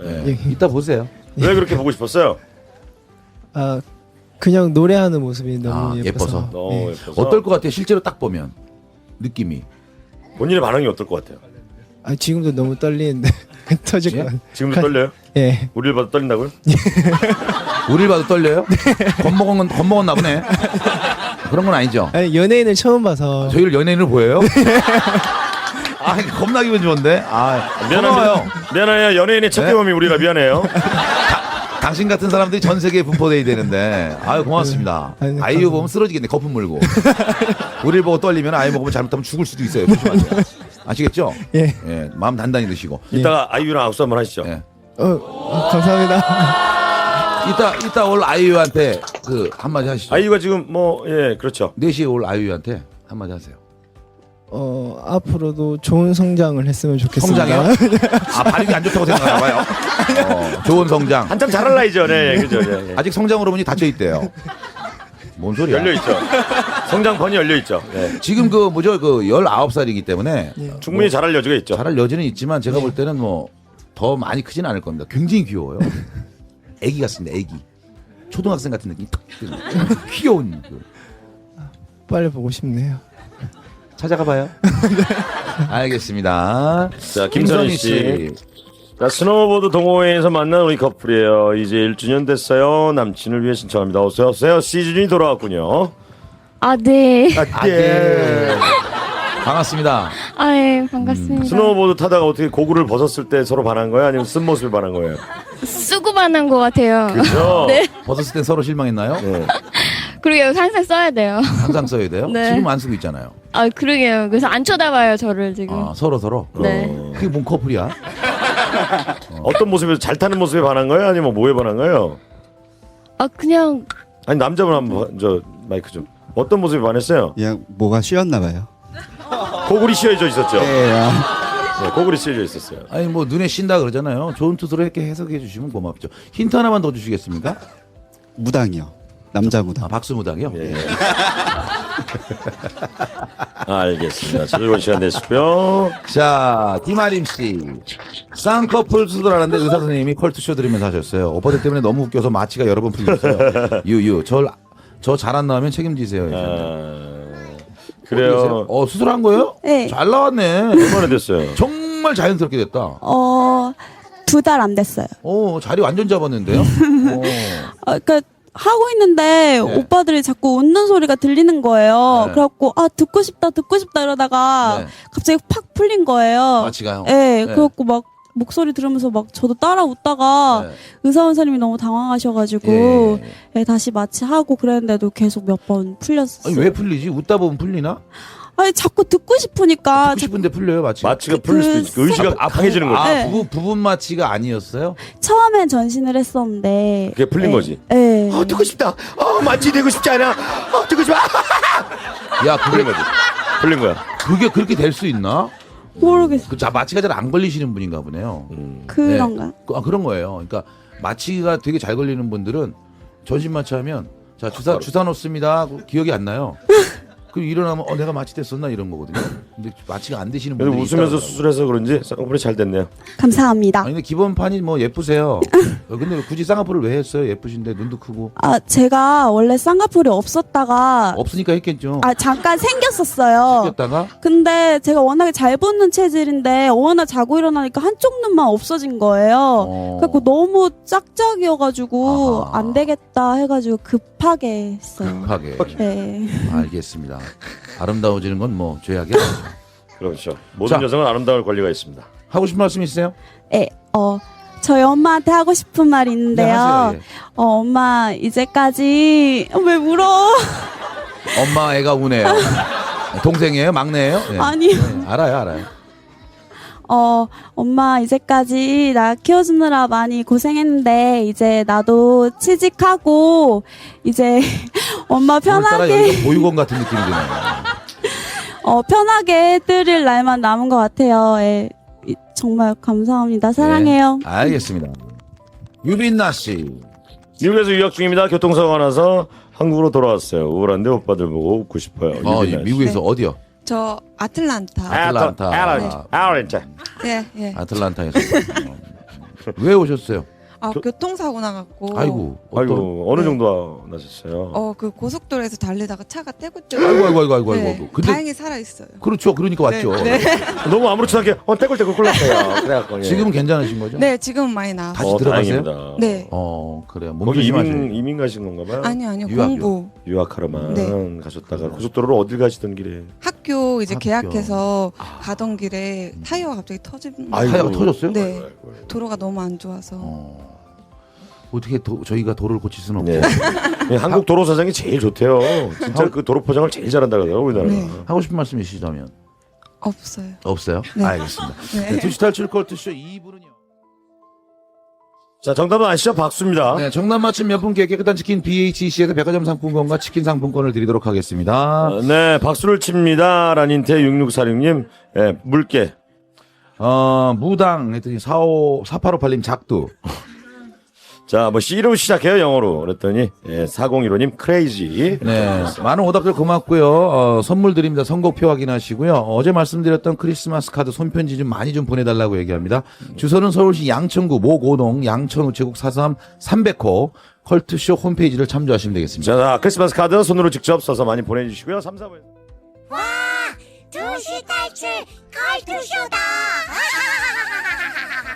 이따 보세요. 왜 그렇게 보고 싶었어요? 그냥 노래하는 모습이 너무 예뻐서. 예뻐서. 너무 네. 예뻐서. 어떨 것 같아요? 실제로 딱 보면 느낌이. 본인의 반응이 어떨 것 같아요? 지금도 너무 떨리는데 터질 예? 것 같아요. 지금도 떨려요? 예. 우리를 봐도 떨린다고요? 우리를 봐도 떨려요? 겁먹었나 보네. 그런 건 아니죠. 연예인을 처음 봐서. 저희를 연예인으로 보여요? 겁나 기분 좋은데. 고마워요. 미안해요. 연예인의 첫 경험이 우리라 미안해요. 당신 같은 사람들이 전 세계에 분포돼야 되는데. 고맙습니다. 아이유 보면 쓰러지겠네. 거품 물고. 우리를 보고 떨리면 아이유 먹으면 잘못하면 죽을 수도 있어요. 조심하세요. 아시겠죠? 예. 마음 단단히 드시고. 이따가 아이유랑 악수 한번 하시죠. 예. 감사합니다. 이따 올 아이유한테 한마디 하시죠. 아이유가 지금 그렇죠. 4시에 올 아이유한테 한마디 하세요. 앞으로도 좋은 성장을 했으면 좋겠습니다. 성장이요? 아, 발육이 안 좋다고 생각하나 봐요. 좋은 성장. 한참 자랄 나이죠. 네, 그죠. 네, 네. 아직 성장 호르몬이 닫혀 있대요. 뭔 소리야? 열려 있죠. 성장번이 열려 있죠. 네. 지금 그 뭐죠? 그 19살이기 때문에 충분히 자랄 여지가 있죠. 잘할 여지는 있지만 제가 볼 때는 뭐 더 많이 크지는 않을 겁니다. 굉장히 귀여워요. 애기 같습니다. 애기. 초등학생 같은 느낌. 탁 드는 귀여운. 빨리 보고 싶네요. 찾아가 봐요. 알겠습니다. 자, 김선희 씨. 자, 스노우보드 동호회에서 만난 우리 커플이에요. 이제 1주년 됐어요. 남친을 위해 신청합니다. 어서 오세요. 시즌이 돌아왔군요. 아, 네. 네. 반갑습니다. 아, 예, 반갑습니다. 스노우보드 타다가 어떻게 고글을 벗었을 때 서로 반한 거예요? 아니면 쓴 모습을 반한 거예요? 쓰고 반한 것 같아요. 그죠? 네. 벗었을 때 서로 실망했나요? 네. 그러게요. 항상 써야 돼요. 항상 써야 돼요? 네. 지금 안 쓰고 있잖아요. 아, 그러게요. 그래서 안 쳐다봐요, 저를 지금. 아, 서로. 네. 그게 뭔 커플이야? 어떤 모습에서 잘 타는 모습에 반한 거예요? 아니면 뭐에 반한 거예요? 아, 그냥, 아니, 남자분 한번 저 마이크 좀. 어떤 모습에 반했어요? 그냥 뭐가 씌었나 봐요. 고글이 씌어져 있었죠. 네, 네, 고글이 씌어져 있었어요. 아니 뭐 눈에 띈다 그러잖아요. 좋은 뜻으로 이렇게 해석해 주시면 고맙죠. 힌트 하나만 더 주시겠습니까? 무당이요. 남자 무당. 아, 박수무당이요? 예. 알겠습니다. 즐거운 시간 되시고요. 자, 디마림 씨. 쌍꺼풀 수술하는데 의사 선생님이 컬투쇼 들으면서 하셨어요. 오빠들 때문에 너무 웃겨서 마취가 여러 번 풀렸어요. 유유. 저 잘 안 나오면 책임지세요. 그래요. 수술한 거예요? 네. 잘 나왔네. 얼마나 됐어요? 정말 자연스럽게 됐다. 2달 안 됐어요. 자리 완전 잡았는데요? 그러니까 하고 있는데 오빠들이 자꾸 웃는 소리가 들리는 거예요. 네. 그래갖고 듣고 싶다 이러다가 네. 갑자기 팍 풀린 거예요. 마취가요? 네. 그래갖고 막 목소리 들으면서 막 저도 따라 웃다가 네. 의사 선생님이 너무 당황하셔가지고 다시 마취하고 그랬는데도 계속 몇 번 풀렸어요. 아니, 왜 풀리지? 웃다 보면 풀리나? 아니 자꾸 듣고 싶으니까 듣고 싶은데 풀려요, 마취가. 마취가 풀릴 수도 있고 의지가 강해지는 거죠. 네. 부분 마취가 아니었어요? 처음엔 전신을 했었는데 그게 풀린 거지. 네. 듣고 싶다. 마취 되고 싶지 않아. 듣고 싶어. 야, 풀린 거지. 풀린 거야. 그게 그렇게 될 수 있나? 모르겠어요. 마취가 잘 안 걸리시는 분인가 보네요. 그런가? 그런 거예요. 그러니까 마취가 되게 잘 걸리는 분들은 전신 마취하면 자 주사 놓습니다 하고 기억이 안 나요. 그리고 일어나면 내가 마취됐었나 이런 거거든요. 근데 마취가 안 되시는 그래도 분들이 웃으면서 있다고 수술해서 그런지 쌍꺼풀이 잘 됐네요. 감사합니다. 아니 근데 기본판이 뭐 예쁘세요. 근데 굳이 쌍꺼풀을 왜 했어요? 예쁘신데 눈도 크고. 제가 원래 쌍꺼풀이 없었다가 없으니까 했겠죠. 잠깐 생겼었어요. 생겼다가 근데 제가 워낙에 잘 붙는 체질인데 어느 날 자고 일어나니까 한쪽 눈만 없어진 거예요. 그래갖고 너무 짝짝이어가지고 아하. 안 되겠다 해가지고 급하게 했어요. 급하게. 네. 알겠습니다. 아름다워지는 건 뭐 죄악이 아니죠. 그렇죠. 모든 자. 여성은 아름다울 권리가 있습니다. 하고 싶은 말씀 있으세요? 네, 저희 엄마한테 하고 싶은 말이 있는데요. 네, 하세요, 예. 엄마 이제까지 왜 울어? 엄마 애가 우네요. 동생이에요? 막내예요? 네. 아니요. 네, 알아요. 엄마 이제까지 나 키워주느라 많이 고생했는데 이제 나도 취직하고 이제 엄마 오늘따라 편하게 여기가 보육원 같은 느낌이 드네요. 편하게 해드릴 날만 남은 것 같아요. 예. 정말 감사합니다. 사랑해요. 네, 알겠습니다. 유빈나 씨. 미국에서 유학 중입니다. 교통사고가 나서 한국으로 돌아왔어요. 우울한데 오빠들 보고 웃고 싶어요. 유빈나 씨. 미국에서 어디요? 저 아틀란타. 아틀란타. 예. 아틀란타에서. 왜 오셨어요? 교통사고 나갖고. 아이고. 어느 정도 나셨어요? 그 고속도로에서 달리다가 차가 떼굴떼굴. 아이고. 네, 근데 다행히 살아 있어요. 그렇죠. 그러니까 왔죠. 너무 아무렇지도 않게 떼굴떼굴 굴렀어요. 그래갖고 지금은 괜찮으신 거죠? 네, 지금은 많이 나았어요. 다시 들어가세요? 다행입니다. 네. 그래요. 몸 거기 조심하세요. 이민 가신 건가 봐요? 아니요. 유학이요. 공부. 유학하러만 네. 가셨다가 고속도로로 어딜 가시던 길에 학교 이제 학교. 계약해서 가던 길에 타이어가 갑자기 터진. 타이어가 터졌어요? 네. 도로가 너무 안 좋아서. 어떻게 저희가 도로를 고칠 수는 없죠. 네. 한국 도로 사장이 제일 좋대요. 진짜 그 도로 포장을 제일 잘한다 그러더라고요, 우리나라가. 네. 하고 싶은 말씀 있으시다면? 없어요. 없어요? 네. 알겠습니다. 네. 네, 투시 탈출 컬투쇼 2부는요. 자, 정답은 아시죠? 박수입니다. 네, 정답 맞춘 몇 분께 깨끗한 치킨 BHC에서 백화점 상품권과 치킨 상품권을 드리도록 하겠습니다. 네, 박수를 칩니다. 라닌테 6646님, 예, 물개. 무당 했더니 4858님 작두. 자, 뭐 C로 시작해요, 영어로. 그랬더니 4015님 크레이지. 네, 많은 오답들 고맙고요. 선물 드립니다. 선곡표 확인하시고요. 어제 말씀드렸던 크리스마스 카드 손편지 좀 많이 좀 보내달라고 얘기합니다. 주소는 서울시 양천구 모고동 양천우체국 433 300호 컬투쇼 홈페이지를 참조하시면 되겠습니다. 자, 크리스마스 카드 손으로 직접 써서 많이 보내주시고요. 3, 4부. 와, 2시 탈출 컬투쇼다.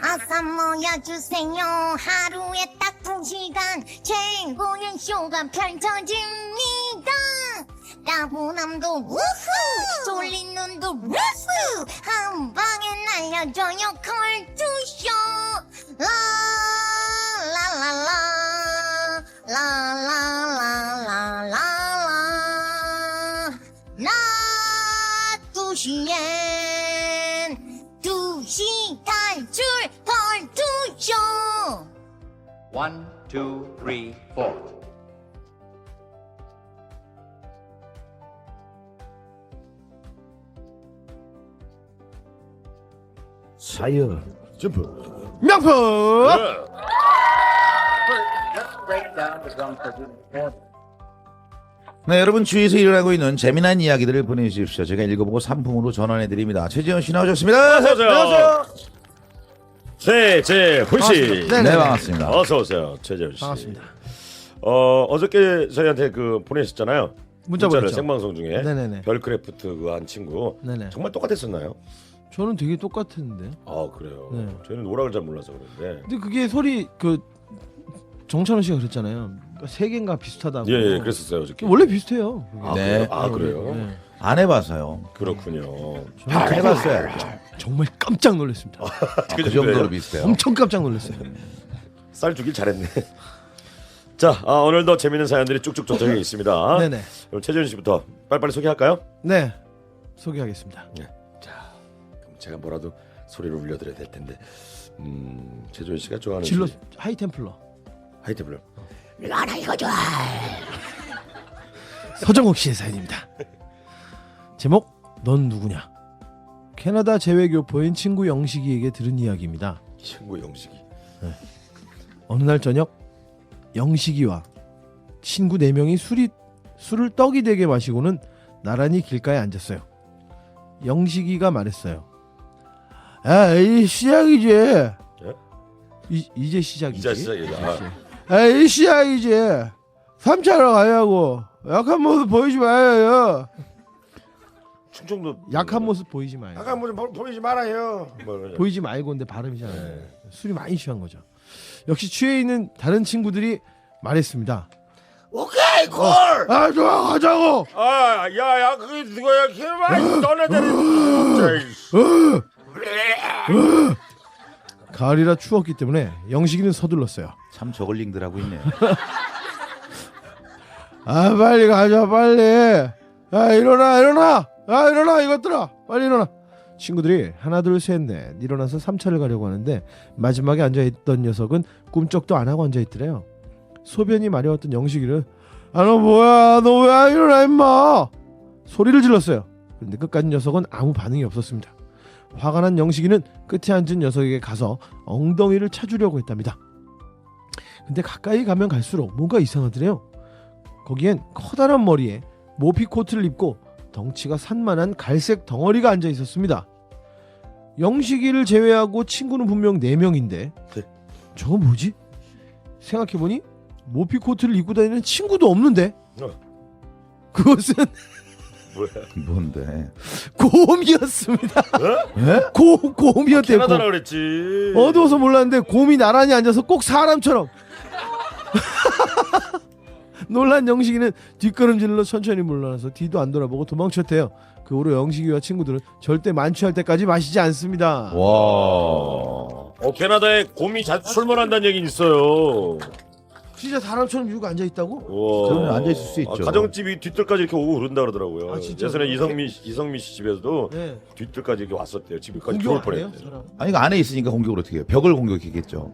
어서 모여주세요. 하루에 딱 2시간 최고의 쇼가 펼쳐집니다. 따분함도 우후, 졸린 눈도 우후, 한 방에 날려줘요 컬투쇼. 라라라라라라라라라. 낮 2시엔 2시 탈출 컬투쇼. 1, 2, 3, 4. 사연 점프. 명품. 네, 여러분 주위에서 일어나고 있는 재미난 이야기들을 보내주십시오. 제가 읽어보고 상품으로 전환해드립니다. 최지현 씨 나오셨습니다. 어서오세요. 최재훈 씨. 네, 반갑습니다. 어서오세요. 최재훈 씨. 반갑습니다. 어저께 저희한테 그 보내셨잖아요. 문자 문자를 보냈죠. 생방송 중에. 네네네. 별크래프트 그 한 친구. 네네. 정말 똑같았었나요? 저는 되게 똑같은데요. 아, 그래요. 네. 저희는 오락을 잘 몰라서 그런데. 근데 그게 소리 그 정찬호 씨가 그랬잖아요. 세 개인가 비슷하다고. 예, 그랬었어요. 어저께. 원래 비슷해요. 그게. 아, 네. 그래요? 아, 그래요? 네. 안 해봐서요. 그렇군요. 다 해봤어요. 정말 깜짝 놀랐습니다. 그 정도로 비슷해요. 엄청 깜짝 놀랐어요. 쌀 주길 잘했네. 자, 오늘도 재밌는 사연들이 쭉쭉 도착해 있습니다. 네네. 그럼 최재훈 씨부터 빨리빨리 소개할까요? 네. 소개하겠습니다. 그럼 제가 뭐라도 소리를 울려드려야 될 텐데. 최재훈 씨가 좋아하는 질러 소리. 하이템플러. 하이템플러. 나라 이거 좋아. 서정옥 씨의 사연입니다. 제목 넌 누구냐? 캐나다 재외교포인 친구 영식이에게 들은 이야기입니다. 친구 영식이. 어느 날 저녁 영식이와 친구 4명이 술을 떡이 되게 마시고는 나란히 길가에 앉았어요. 영식이가 말했어요. 아, 이 시작이지. 이제 시작이지. 이제 시작이야. 이 시작이지. 3차로 가려고. 약한 모습 보이지 마요. 충청도 약한 모습 보이지 마요. 아까 뭐 보이지 말아요. 보이지 말고 근데 발음이잖아요. 술이 많이 취한 거죠. 역시 취해 있는 다른 친구들이 말했습니다. 오케이 콜. 아 좋아 가자고. 야야 그게 누구야? 걔만 너네들이. 가을이라 추웠기 때문에 영식이는 서둘렀어요. 참 저글링들 하고 있네요. 아 빨리 가자 빨리. 야 일어나. 아 일어나 이것들아 빨리 일어나. 친구들이 하나 둘 셋 넷 일어나서 3차를 가려고 하는데 마지막에 앉아있던 녀석은 꿈쩍도 안 하고 앉아있더래요. 소변이 마려웠던 영식이는 너 뭐야 너 왜 안 일어나 임마 소리를 질렀어요. 그런데 끝까지 녀석은 아무 반응이 없었습니다. 화가 난 영식이는 끝에 앉은 녀석에게 가서 엉덩이를 차주려고 했답니다. 근데 가까이 가면 갈수록 뭔가 이상하더래요. 거기엔 커다란 머리에 모피 코트를 입고 덩치가 산만한 갈색 덩어리가 앉아 있었습니다. 영식이를 제외하고 친구는 분명 4명인데 저건 뭐지? 생각해보니 모피 코트를 입고 다니는 친구도 없는데 그것은 뭐야? 뭔데? 곰이었습니다. 예? 곰이었대요. 캐나다라 그랬지. 어두워서 몰랐는데 곰이 나란히 앉아서 꼭 사람처럼. 놀란 영식이는 뒷걸음질로 천천히 물러나서 뒤도 안 돌아보고 도망쳤대요. 그 후로 영식이와 친구들은 절대 만취할 때까지 마시지 않습니다. 와. 캐나다에 곰이 출몰한다는 얘기 있어요. 진짜 사람처럼 이러고 앉아 있다고? 그러면 앉아있을 수 있죠. 가정집이 뒤뜰까지 이렇게 오고 그런다 그러더라고요. 아, 진짜요? 예전에 이성미 씨 집에서도 네. 뒤뜰까지 이렇게 왔었대요. 집까지 공격 들어올 안 해요? 뻔했대요. 사람? 아니, 그 안에 있으니까 공격을 어떻게 해요? 벽을 공격했겠죠.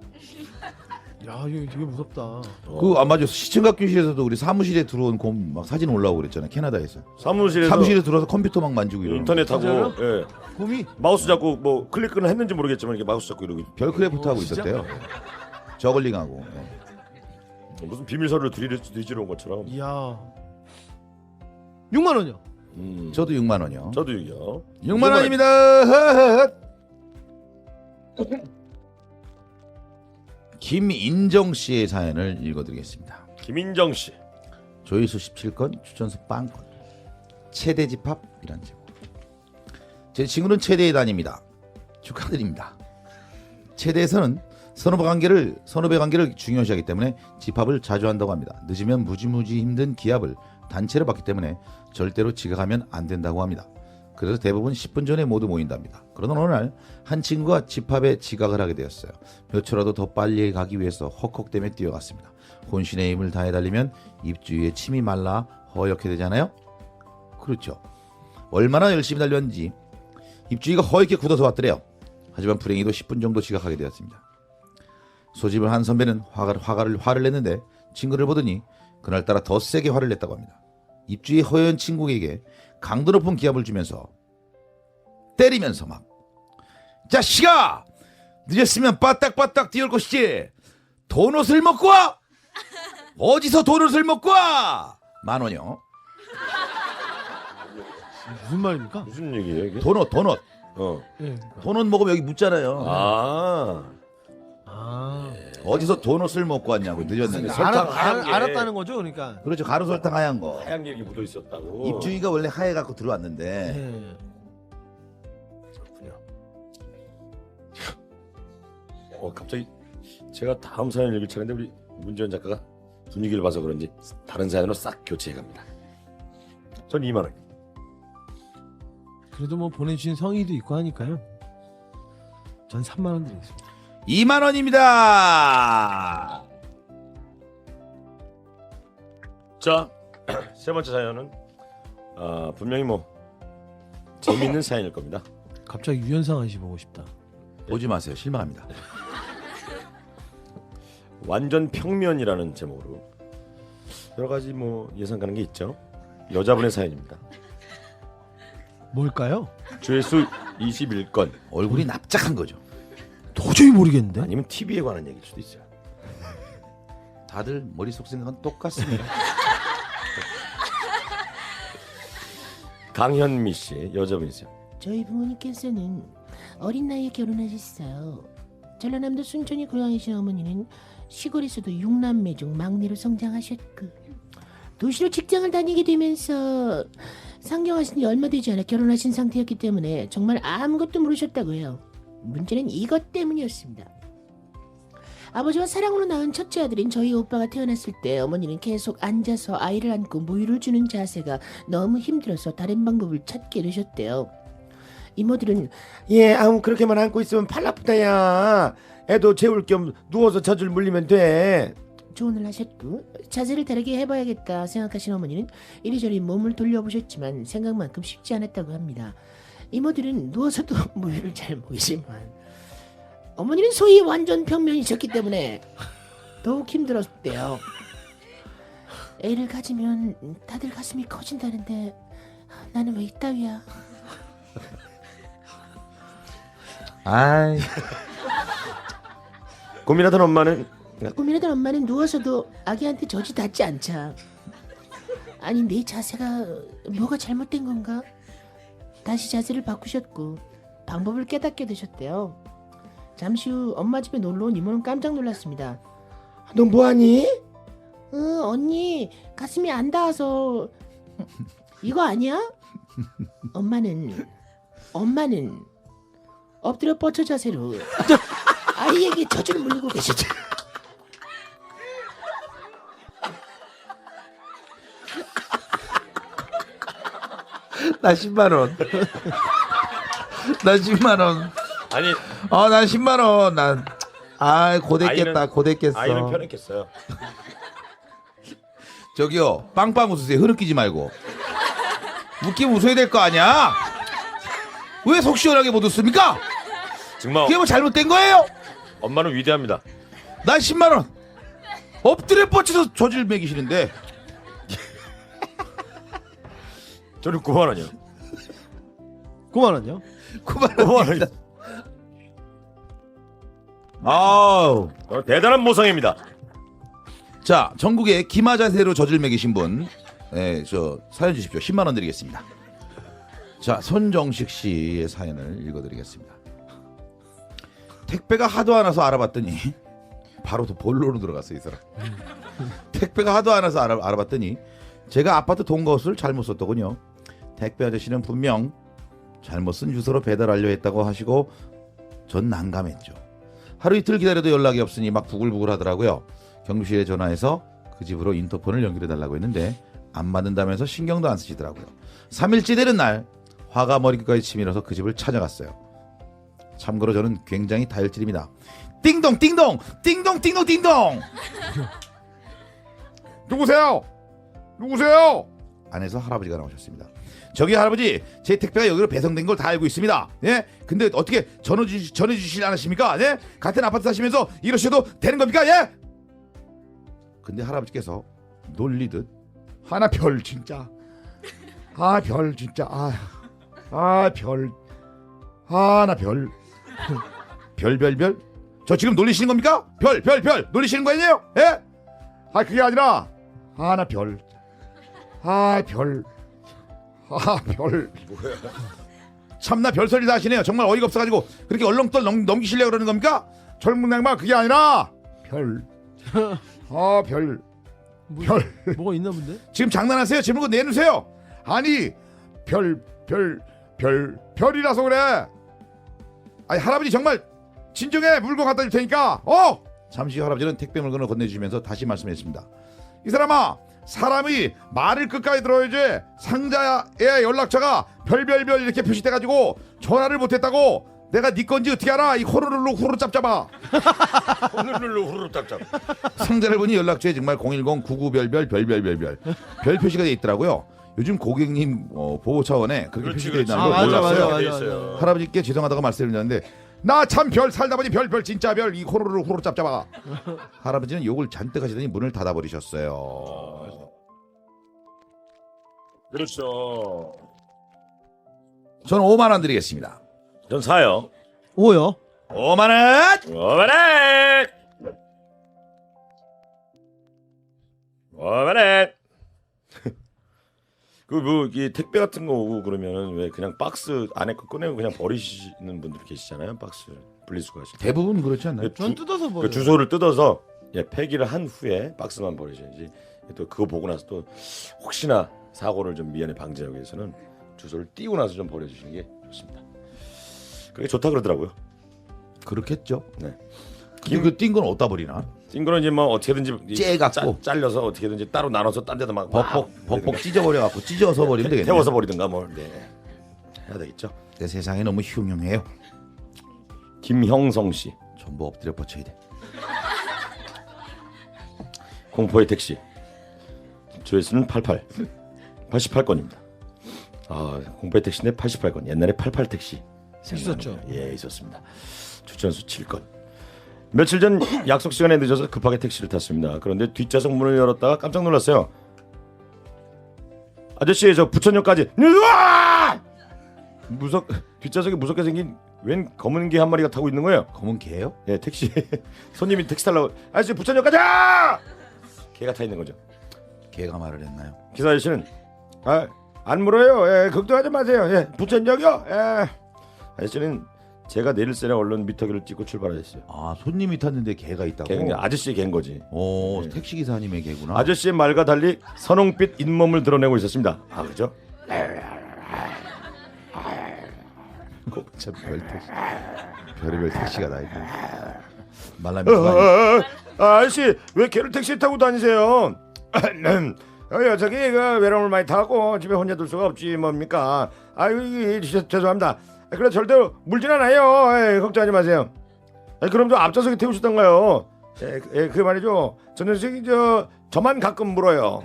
야 이거 되게 무섭다. 그 맞아. 시청각교실에서도 우리 사무실에 들어온 곰 막 사진 올라오고 그랬잖아요. 캐나다에서. 사무실에 들어와서 컴퓨터 막 만지고 이러는. 인터넷하고 진짜요? 예. 곰이 마우스 잡고 뭐 클릭을 했는지 모르겠지만 이렇게 마우스 잡고 이러고 별크래프트 하고 있었대요. 저글링하고. 무슨 비밀서를 뒤지러 온 것처럼. 이야 6만 원이요. 저도 6만 원이요. 저도 이요. 6만 원입니다. 김인정 씨의 사연을 읽어드리겠습니다. 김인정 씨. 조회수 17건, 추천수 빵건. 최대 집합이란 제목. 제 친구는 최대에 다닙니다. 축하드립니다. 최대에서는 선후배 관계를 중요시하기 때문에 집합을 자주 한다고 합니다. 늦으면 무지무지 힘든 기합을 단체로 받기 때문에 절대로 지각하면 안 된다고 합니다. 그래서 대부분 10분 전에 모두 모인답니다. 그러던 어느 날 한 친구가 집합에 지각을 하게 되었어요. 몇 초라도 더 빨리 가기 위해서 헉헉대며 뛰어갔습니다. 혼신의 힘을 다해 달리면 입주위에 침이 말라 허옇게 되잖아요. 그렇죠. 얼마나 열심히 달렸는지 입주위가 허옇게 굳어서 왔더래요. 하지만 불행히도 10분 정도 지각하게 되었습니다. 소집을 한 선배는 화를 냈는데 친구를 보더니 그날따라 더 세게 화를 냈다고 합니다. 입주위 허연 친구에게 강도 높은 기합을 주면서 때리면서 막 자식아 늦었으면 빠딱빠딱 뛰어올 것이지 도넛을 먹고 와. 어디서 도넛을 먹고 와. 10,000원이요. 무슨 말입니까? 무슨 얘기예요 이게? 도넛 예. 도넛 먹으면 여기 묻잖아요. 아. 어디서 도넛을 먹고 왔냐고 늦었는데 설탕 하얀 게. 알았다는 거죠, 그러니까. 그렇죠. 가루 설탕 하얀 거. 하얀 게 여기 묻어 있었다고. 입주위가 원래 하얘 갖고 들어왔는데 예. 갑자기 제가 다음 사연을 읽을 차례인데 우리 문지연 작가가 분위기를 봐서 그런지 다른 사연으로 싹 교체해 갑니다. 전 2만 원. 그래도 뭐 보내주신 성의도 있고 하니까요. 전 3만 원 드리겠습니다. 2만 원입니다. 자, 세 번째 사연은 분명히 뭐 재밌는 사연일 겁니다. 갑자기 유연상 씨 보고 싶다. 보지 마세요. 실망합니다. 완전 평면이라는 제목으로 여러 가지 뭐 예상 가는 게 있죠. 여자분의 사연입니다. 뭘까요? 조회수 21건. 얼굴이 납작한 거죠. 도저히 모르겠는데. 아니면 TV에 관한 얘기일 수도 있어요. 다들 머릿속 생각은 똑같습니다. 강현미 씨 여자분이세요. 저희 부모님께서는 어린 나이에 결혼하셨어요. 전라남도 순천이 고향이신 어머니는 시골에서도 6남매 중 막내로 성장하셨고 도시로 직장을 다니게 되면서 상경하신 지 얼마 되지 않아 결혼하신 상태였기 때문에 정말 아무것도 모르셨다고 해요. 문제는 이것 때문이었습니다. 아버지와 사랑으로 낳은 첫째 아들인 저희 오빠가 태어났을 때 어머니는 계속 앉아서 아이를 안고 모유를 주는 자세가 너무 힘들어서 다른 방법을 찾게 되셨대요. 이모들은 그렇게만 안고 있으면 팔 아프다야. 애도 재울 겸 누워서 젖을 물리면 돼. 조언을 하셨고 자세를 다르게 해봐야겠다 생각하신 어머니는 이리저리 몸을 돌려보셨지만 생각만큼 쉽지 않았다고 합니다. 이모들은 누워서도 모유를 잘 모이지만 어머니는 소위 완전 평면이셨기 때문에 더욱 힘들었대요. 애를 가지면 다들 가슴이 커진다는데 나는 왜 이따위야. 아이. 고민하던 엄마는 누워서도 아기한테 젖이 닿지 않자. 아니 내 자세가 뭐가 잘못된 건가? 다시 자세를 바꾸셨고 방법을 깨닫게 되셨대요. 잠시 후 엄마 집에 놀러온 이모는 깜짝 놀랐습니다. 너 뭐하니? 언니 가슴이 안 닿아서. 이거 아니야? 엄마는 엎드려 뻗쳐 자세로 아이에게 젖을 물리고 계시죠. 나 10만 원. 나 10만 원. 아니 난 10만 원. 고됐겠다. 고됐겠어. 아이는 편했겠어요. 저기요. 빵빵 웃으세요. 흐느끼지 말고. 웃기면 웃어야 될 거 아니야? 왜 속 시원하게 못 웃습니까? 정말 그게 뭐 잘못된 거예요? 엄마는 위대합니다. 난 10만 원. 엎드려 뻗쳐서 저질 먹이시는데 저는 9만 원이요. 9만 원요? 9만 원입니다. 아우. 대단한 모성입니다. 자, 전국에 기마 자세로 젖을 먹이신 분, 예, 저 사연 주십시오. 10만 원 드리겠습니다. 자, 손정식 씨의 사연을 읽어드리겠습니다. 택배가 하도 안 와서 알아봤더니 바로 또 본론으로 들어갔어요, 이 사람. 택배가 하도 안 와서 알아봤더니 제가 아파트 동거수를 잘못 썼더군요. 택배 아저씨는 분명 잘못 쓴 주소로 배달하려 했다고 하시고 전 난감했죠. 하루 이틀 기다려도 연락이 없으니 막 부글부글 하더라고요. 경비실에 전화해서 그 집으로 인터폰을 연결해달라고 했는데 안 받는다면서 신경도 안 쓰시더라고요. 3일째 되는 날 화가 머리끝까지 치밀어서 그 집을 찾아갔어요. 참고로 저는 굉장히 다혈질입니다. 띵동 띵동 띵동 띵동 띵동. 누구세요? 누구세요? 안에서 할아버지가 나오셨습니다. 저기 할아버지, 제 택배가 여기로 배송된 걸 다 알고 있습니다. 예? 근데 어떻게 전해주시지 않으십니까? 예? 같은 아파트 사시면서 이러셔도 되는 겁니까? 예? 근데 할아버지께서 놀리듯 하나 별 진짜. 아 별 진짜. 별. 하나 별. 별별별? 저 지금 놀리시는 겁니까? 별 놀리시는 거 아니에요? 예? 아 그게 아니라 하나 별. 별. 별. 참나 별소리 다 하시네요. 정말 어이가 없어가지고 그렇게 얼렁떨 넘기시려고 그러는 겁니까? 젊은 양반 그게 아니라 별. 별. 뭐가 있나 본데? 지금 장난하세요? 제목은 내놓으세요. 아니 별이라서 그래. 아니 할아버지 정말 진정해. 물건 갖다 줄 테니까. 잠시 후 할아버지는 택배 물건을 건네주시면서 다시 말씀했습니다. 이 사람아, 사람이 말을 끝까지 들어야지. 상자에 연락처가 별별별 이렇게 표시돼가지고 전화를 못했다고 내가 네 건지 어떻게 알아? 이 호루룰루 후루 짭짭아. 호루룰루 후루 짭짭. 상자를 보니 연락처에 정말 010-99별별 별별별별 별 표시가 돼 있더라고요. 요즘 고객님 보호 차원에 그렇게 표시되어 있다는 걸 몰랐어요. 할아버지께 죄송하다고 말씀드렸는데 나 참 별 살다 보니 별별 진짜 별 이 호루루 후루 짭짭아. 할아버지는 욕을 잔뜩 하시더니 문을 닫아버리셨어요. 그렇죠. 저는 5만 원 드리겠습니다. 전 사요. 5요? 5만 원. 5만 원. 5만 원. 이 택배 같은 거 오고 그러면은 왜 그냥 박스 안에 거 꺼내고 그냥 버리시는 분들 계시잖아요. 박스 분리수거하실 때. 대부분 그렇지 않나요? 전 뜯어서 버려요. 그 주소를 뜯어서 폐기를 한 후에 박스만 버리셔야지. 또 그거 보고 나서 또 혹시나 사고를 좀 미연에 방지하기 위해서는 주소를 띄고 나서 좀 버려주시는 게 좋습니다. 그게 좋다 그러더라고요. 그렇겠죠. 네. 띵 건 어디다 버리나? 띵 거는 이제 뭐 어떻게든지 째갖고 잘려서 어떻게든지 따로 나눠서 딴 데다 막 벅벅 찢어버려갖고 찢어서 버리면 되겠네. 태워서 버리든가 뭐 해야 되겠죠. 내 세상이 너무 흉흉해요. 김형성 씨. 전부 엎드려 뻗쳐야 돼. 공포의 택시. 조회수는 88건입니다. 공포의 택시인데 88건. 옛날에 88 택시 있었죠. 예, 있었습니다. 추천수 7건. 며칠 전 약속 시간에 늦어서 급하게 택시를 탔습니다. 그런데 뒷좌석 문을 열었다가 깜짝 놀랐어요. 아저씨, 저 부천역까지. 으아! 뒷좌석에 무섭게 생긴 웬 검은 개 한 마리가 타고 있는 거예요. 검은 개요? 예, 택시 손님이 택시 타려고 아저씨 부천역까지. 개가 타 있는 거죠. 개가 말을 했나요? 기사 아저씨는 안 물어요. 예, 걱정하지 마세요. 예, 부천역이요. 예. 아저씨는 제가 내릴새에 얼른 미터기를 찍고 출발하셨어요. 손님이 탔는데 개가 있다고? 걔가 그냥 아저씨의 개인 거지. 네. 택시기사님의 개구나. 아저씨의 말과 달리 선홍빛 잇몸을 드러내고 있었습니다. 그죠? 참 별의별 택시가 다 있고. 말라면 아저씨 왜 개를 택시 타고 다니세요? 저기 외로움을 많이 타고 집에 혼자 둘 수가 없지 뭡니까? 죄송합니다. 그래 절대로 물진 않아요. 걱정하지 마세요. 그럼 저 앞좌석에 태우시던가요? 그 말이죠. 전 녀석이 저만 가끔 물어요.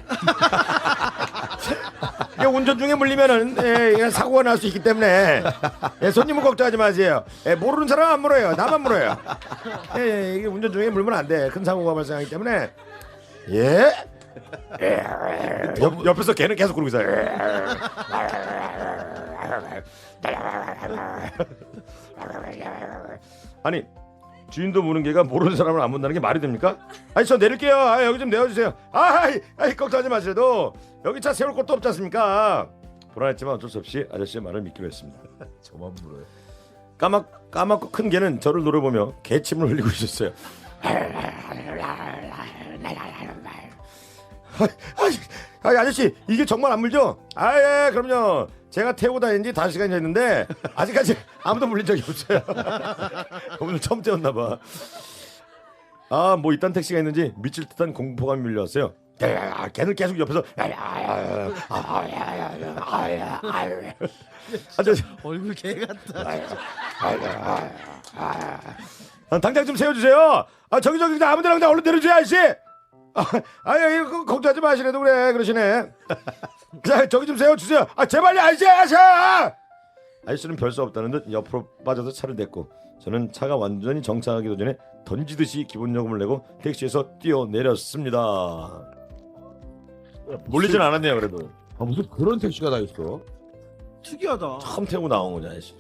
이게 운전 중에 물리면은 예, 사고가 날 수 있기 때문에 예, 손님은 걱정하지 마세요. 예, 모르는 사람 안 물어요. 나만 물어요. 예, 예, 이게 운전 중에 물면 안 돼. 큰 사고가 발생하기 때문에 예. 옆에서 걔는 계속 그러고 있어요. 아니 주인도 무는 개가 모르는 사람을 안 문다는 게 말이 됩니까? 아니 저 내릴게요. 아, 여기 좀 내어주세요. 아이 걱정하지 마세요. 여기 차 세울 곳도 없지 않습니까? 불안했지만 어쩔 수 없이 아저씨의 말을 믿기로 했습니다. 저만 물어요. 까맣고 큰 개는 저를 노려보며 개침을 흘리고 있었어요. 아저씨 이게 정말 안 물죠? 예 그럼요. 제가 태우고 다닌 지 5시간이 됐는데 아직까지 아무도 물린 적이 없어요. 오늘 처음 태웠나 봐. 뭐 이딴 택시가 있는지 미칠 듯한 공포감이 밀려왔어요. 걔는 계속 옆에서 아저씨 얼굴 개 같다. 당장 좀 세워주세요. 저기 그냥 아무데나 그냥 얼른 내려줘야 아저씨. 이거 걱정하지 마시래도 그래 그러시네. 그냥 저기 좀 세워주세요. 제발요 아저씨. 아저씨는 별 수 없다는 듯 옆으로 빠져서 차를 댔고 저는 차가 완전히 정차하기도 전에 던지듯이 기본요금을 내고 택시에서 뛰어내렸습니다. 몰리진 않았네요 그래도. 무슨 그런 택시가 다 있어? 특이하다. 처음 태우고 나온 거냐 아저씨.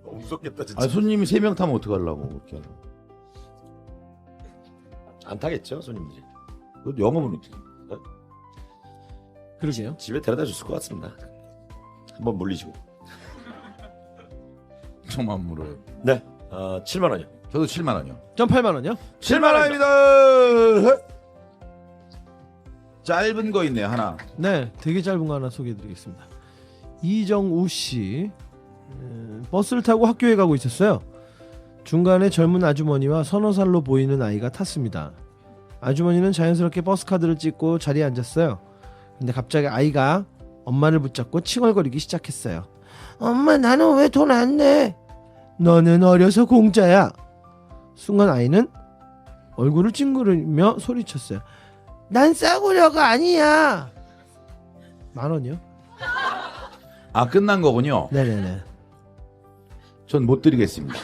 무섭겠다 진짜. 손님이 3명 타면 어떡하려고 그렇게 하려. 안 타겠죠 손님들이. 그 영업은 어떻게? 그러게요. 집에 데려다 줬을 것 같습니다. 한번 물리시고. 저만 물어요. 네. 7만 원이요. 저도 7만 원이요. 전 8만 원이요? 7만 원입니다. 짧은 거 있네요 하나. 네, 되게 짧은 거 하나 소개해드리겠습니다. 이정우 씨 버스를 타고 학교에 가고 있었어요. 중간에 젊은 아주머니와 서너 살로 보이는 아이가 탔습니다. 아주머니는 자연스럽게 버스 카드를 찍고 자리에 앉았어요. 근데 갑자기 아이가 엄마를 붙잡고 칭얼거리기 시작했어요. 엄마 나는 왜 돈 안 내? 너는 어려서 공짜야. 순간 아이는 얼굴을 찡그리며 소리쳤어요. 난 싸구려가 아니야. 10,000원이요? 끝난 거군요. 네네네. 전 못 드리겠습니다.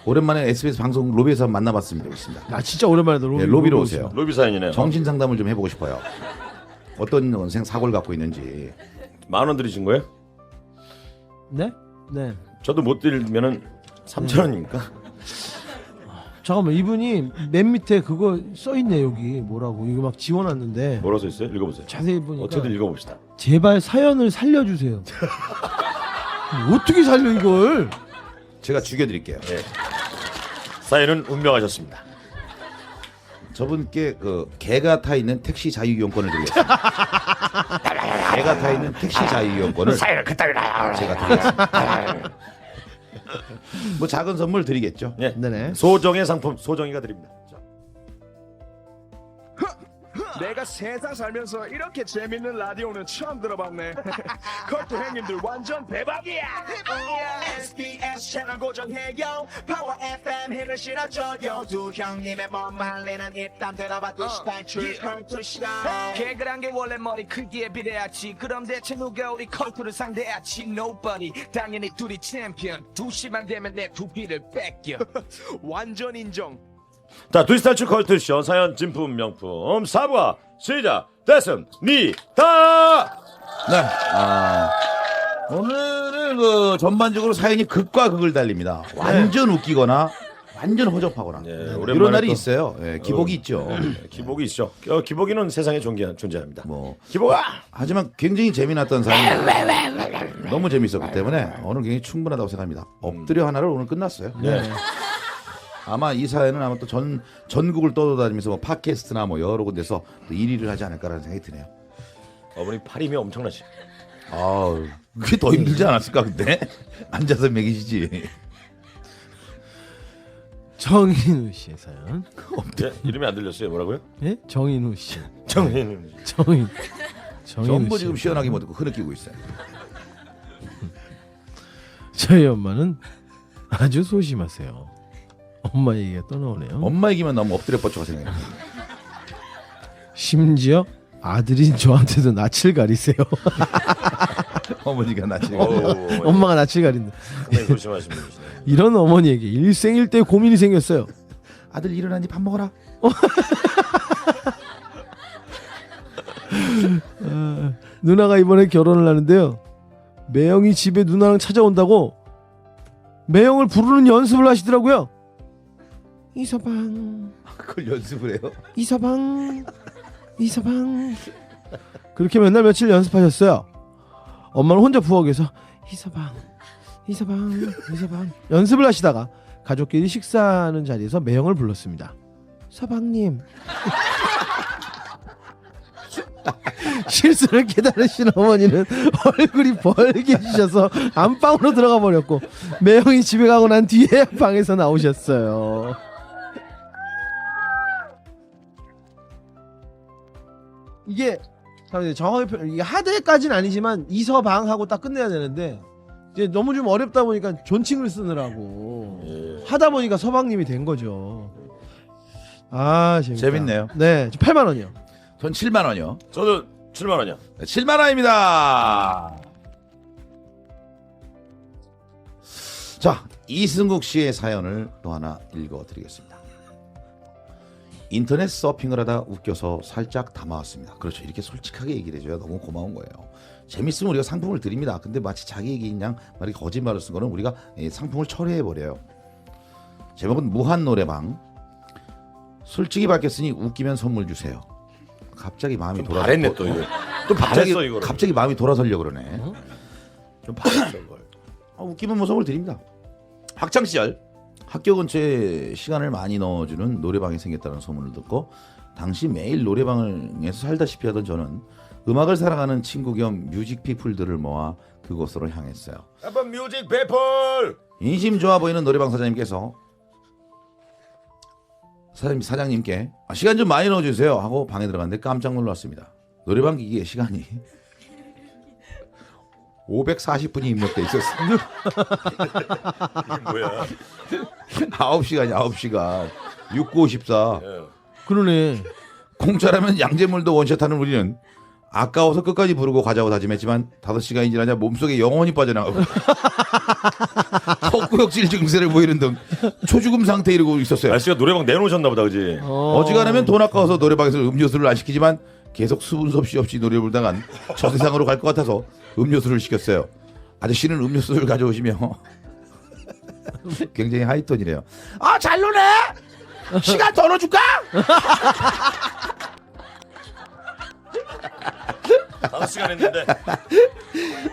오랜만에 SBS 방송 로비에서 만나봤습니다. 그렇습니다. 진짜 오랜만이다. 로비로 오세요. 로비 사연이네요. 정신 상담을 좀 해보고 싶어요. 어떤 원생 사고를 갖고 있는지. 10,000원 들이신 거예요? 네? 네. 저도 못 드리면은 3,000원입니까? 잠깐만 이분이 맨 밑에 그거 써있네 여기 뭐라고 이거 막 지워놨는데 뭐라고 써 있어요? 읽어보세요. 자세히 보니까 어떻게든 읽어봅시다. 제발 사연을 살려주세요. 어떻게 살려 이걸? 제가 죽여드릴게요. 네. 사연은 운명하셨습니다. 저분께 개가 타 있는 택시 자유이용권을 드리겠습니다. 개가 타 있는 택시 자유이용권을 사연을 그따위라 제가 드리겠습니다. 뭐 작은 선물 드리겠죠. 네. 네네. 소정의 상품 소정이가 드립니다. 자. 내가 세상 살면서 이렇게 재밌는 라디오는 처음 들어봤네. 컬트 형님들 완전 대박이야. SBS 채널 고정해요. 파워 FM 힘을 실어줘요. 두 형님의 몸 말리는 입담 들어봐도 탈출 컬트 쇼. 개그란 게 원래 머리 크기에 비례하지. 그럼 대체 누가 우리 컬트를 상대하지? Nobody. 당연히 둘이 챔피언. 2시만 되면 내 두피를 뺏겨. 완전 인정. 자, 두시 탈출 컬트쇼 사연 진품 명품 4부가 시작됐습니다. 네. 오늘은 전반적으로 사연이 극과 극을 달립니다. 완전 웃기거나 완전 허접하거나 이런 날이 있어요. 기복이 있죠. 기복이 있죠. 기복이는 세상에 존재합니다. 기복아. 하지만 굉장히 재미났던 사연이 너무 재밌었기 때문에 오늘 굉장히 충분하다고 생각합니다. 엎드려 하나를 오늘 끝났어요. 네. 아마 이 사연은 아마 또 전국을 떠돌다니면서 팟캐스트나 여러 군데서 또 1위를 하지 않을까라는 생각이 드네요. 어머니 팔힘이 엄청나시. 그게 더 힘들지 않았을까 근데 앉아서 먹이시지. 정인우 씨의 사연. 네? 이름이 안 들렸어요. 뭐라고요? 예? 정인우 씨. 정인우. 전부 지금 시원하게 못 듣고 흐느끼고 있어요. 저희 엄마는 아주 소심하세요. 엄마 얘기가 또 나오네요. 엄마 얘기만 너무 엎드려 뻗쳐가 생각해요. 심지어 아들인 저한테도 낯을 가리세요. 어머니가 낯을 엄마가 낯을 가린다. 네, 조심하시면 되시네요. 이런 어머니에게 일생일대 고민이 생겼어요. 아들 일어나니 밥 먹어라. 누나가 이번에 결혼을 하는데요. 매형이 집에 누나랑 찾아온다고 매형을 부르는 연습을 하시더라고요. 이서방, 그걸 연습을 해요? 이서방, 이서방. 그렇게 맨날 며칠 연습하셨어요. 엄마는 혼자 부엌에서 이서방, 이서방, 이서방 연습을 하시다가 가족끼리 식사하는 자리에서 매형을 불렀습니다. 서방님. 실수를 깨달으신 어머니는 얼굴이 벌개지셔서 안방으로 들어가 버렸고 매형이 집에 가고 난 뒤에 방에서 나오셨어요. 이게 정확히 이게 하드까지는 아니지만 이서방하고 딱 끝내야 되는데 이제 너무 좀 어렵다 보니까 존칭을 쓰느라고 하다 보니까 서방님이 된 거죠. 아 재밌다. 재밌네요. 네, 8만 원이요. 전 7만 원이요. 저도 7만 원이요. 7만 원입니다. 자, 이승국 씨의 사연을 또 하나 읽어드리겠습니다. 인터넷 서핑을 하다 웃겨서 살짝 담아왔습니다. 그렇죠. 이렇게 솔직하게 얘기를 해줘야 너무 고마운 거예요. 재밌으면 우리가 상품을 드립니다. 근데 마치 자기 얘기인 양 말이 거짓말을 쓴 거는 우리가 상품을 철회해버려요. 제목은 무한 노래방. 솔직히 밝혔으니 웃기면 선물 주세요. 갑자기 마음이 돌아서 바랬네 또 이거. 또 바랬어 이거. 갑자기 마음이 돌아서려 그러네. 좀 바랬어 이걸. 웃기면 뭐 선물 드립니다. 학창 시절 학교 근처에 시간을 많이 넣어주는 노래방이 생겼다는 소문을 듣고 당시 매일 노래방에서 살다시피 하던 저는 음악을 사랑하는 친구 겸 뮤직피플들을 모아 그곳으로 향했어요. 한번 뮤직 배플. 인심 좋아 보이는 노래방 사장님께서 사장님께 시간 좀 많이 넣어주세요 하고 방에 들어갔는데 깜짝 놀랐습니다. 노래방 기기에 시간이 540분이 입력돼 있었어요. 이게 뭐야? 9시간이 9시간 6954. 그러네. 공짜라면 양재물도 원샷하는 우리는 아까워서 끝까지 부르고 가자고 다짐했지만 5시간이 지나자 몸속에 영혼이 빠져나가고 헛구역질 증세를 보이는 등 초죽음 상태에 이르고 있었어요. 날씨가 노래방 내놓으셨나 보다 그지? 어지간하면 돈 아까워서 노래방에서 음료수를 안 시키지만 계속 수분 섭씨 없이 노래를 부르다간 저 세상으로 갈 것 같아서 음료수를 시켰어요. 아저씨는 음료수를 가져오시며 굉장히 하이톤이래요. 아, 잘 노네. 시간 더 넣어줄까? 5시간 했는데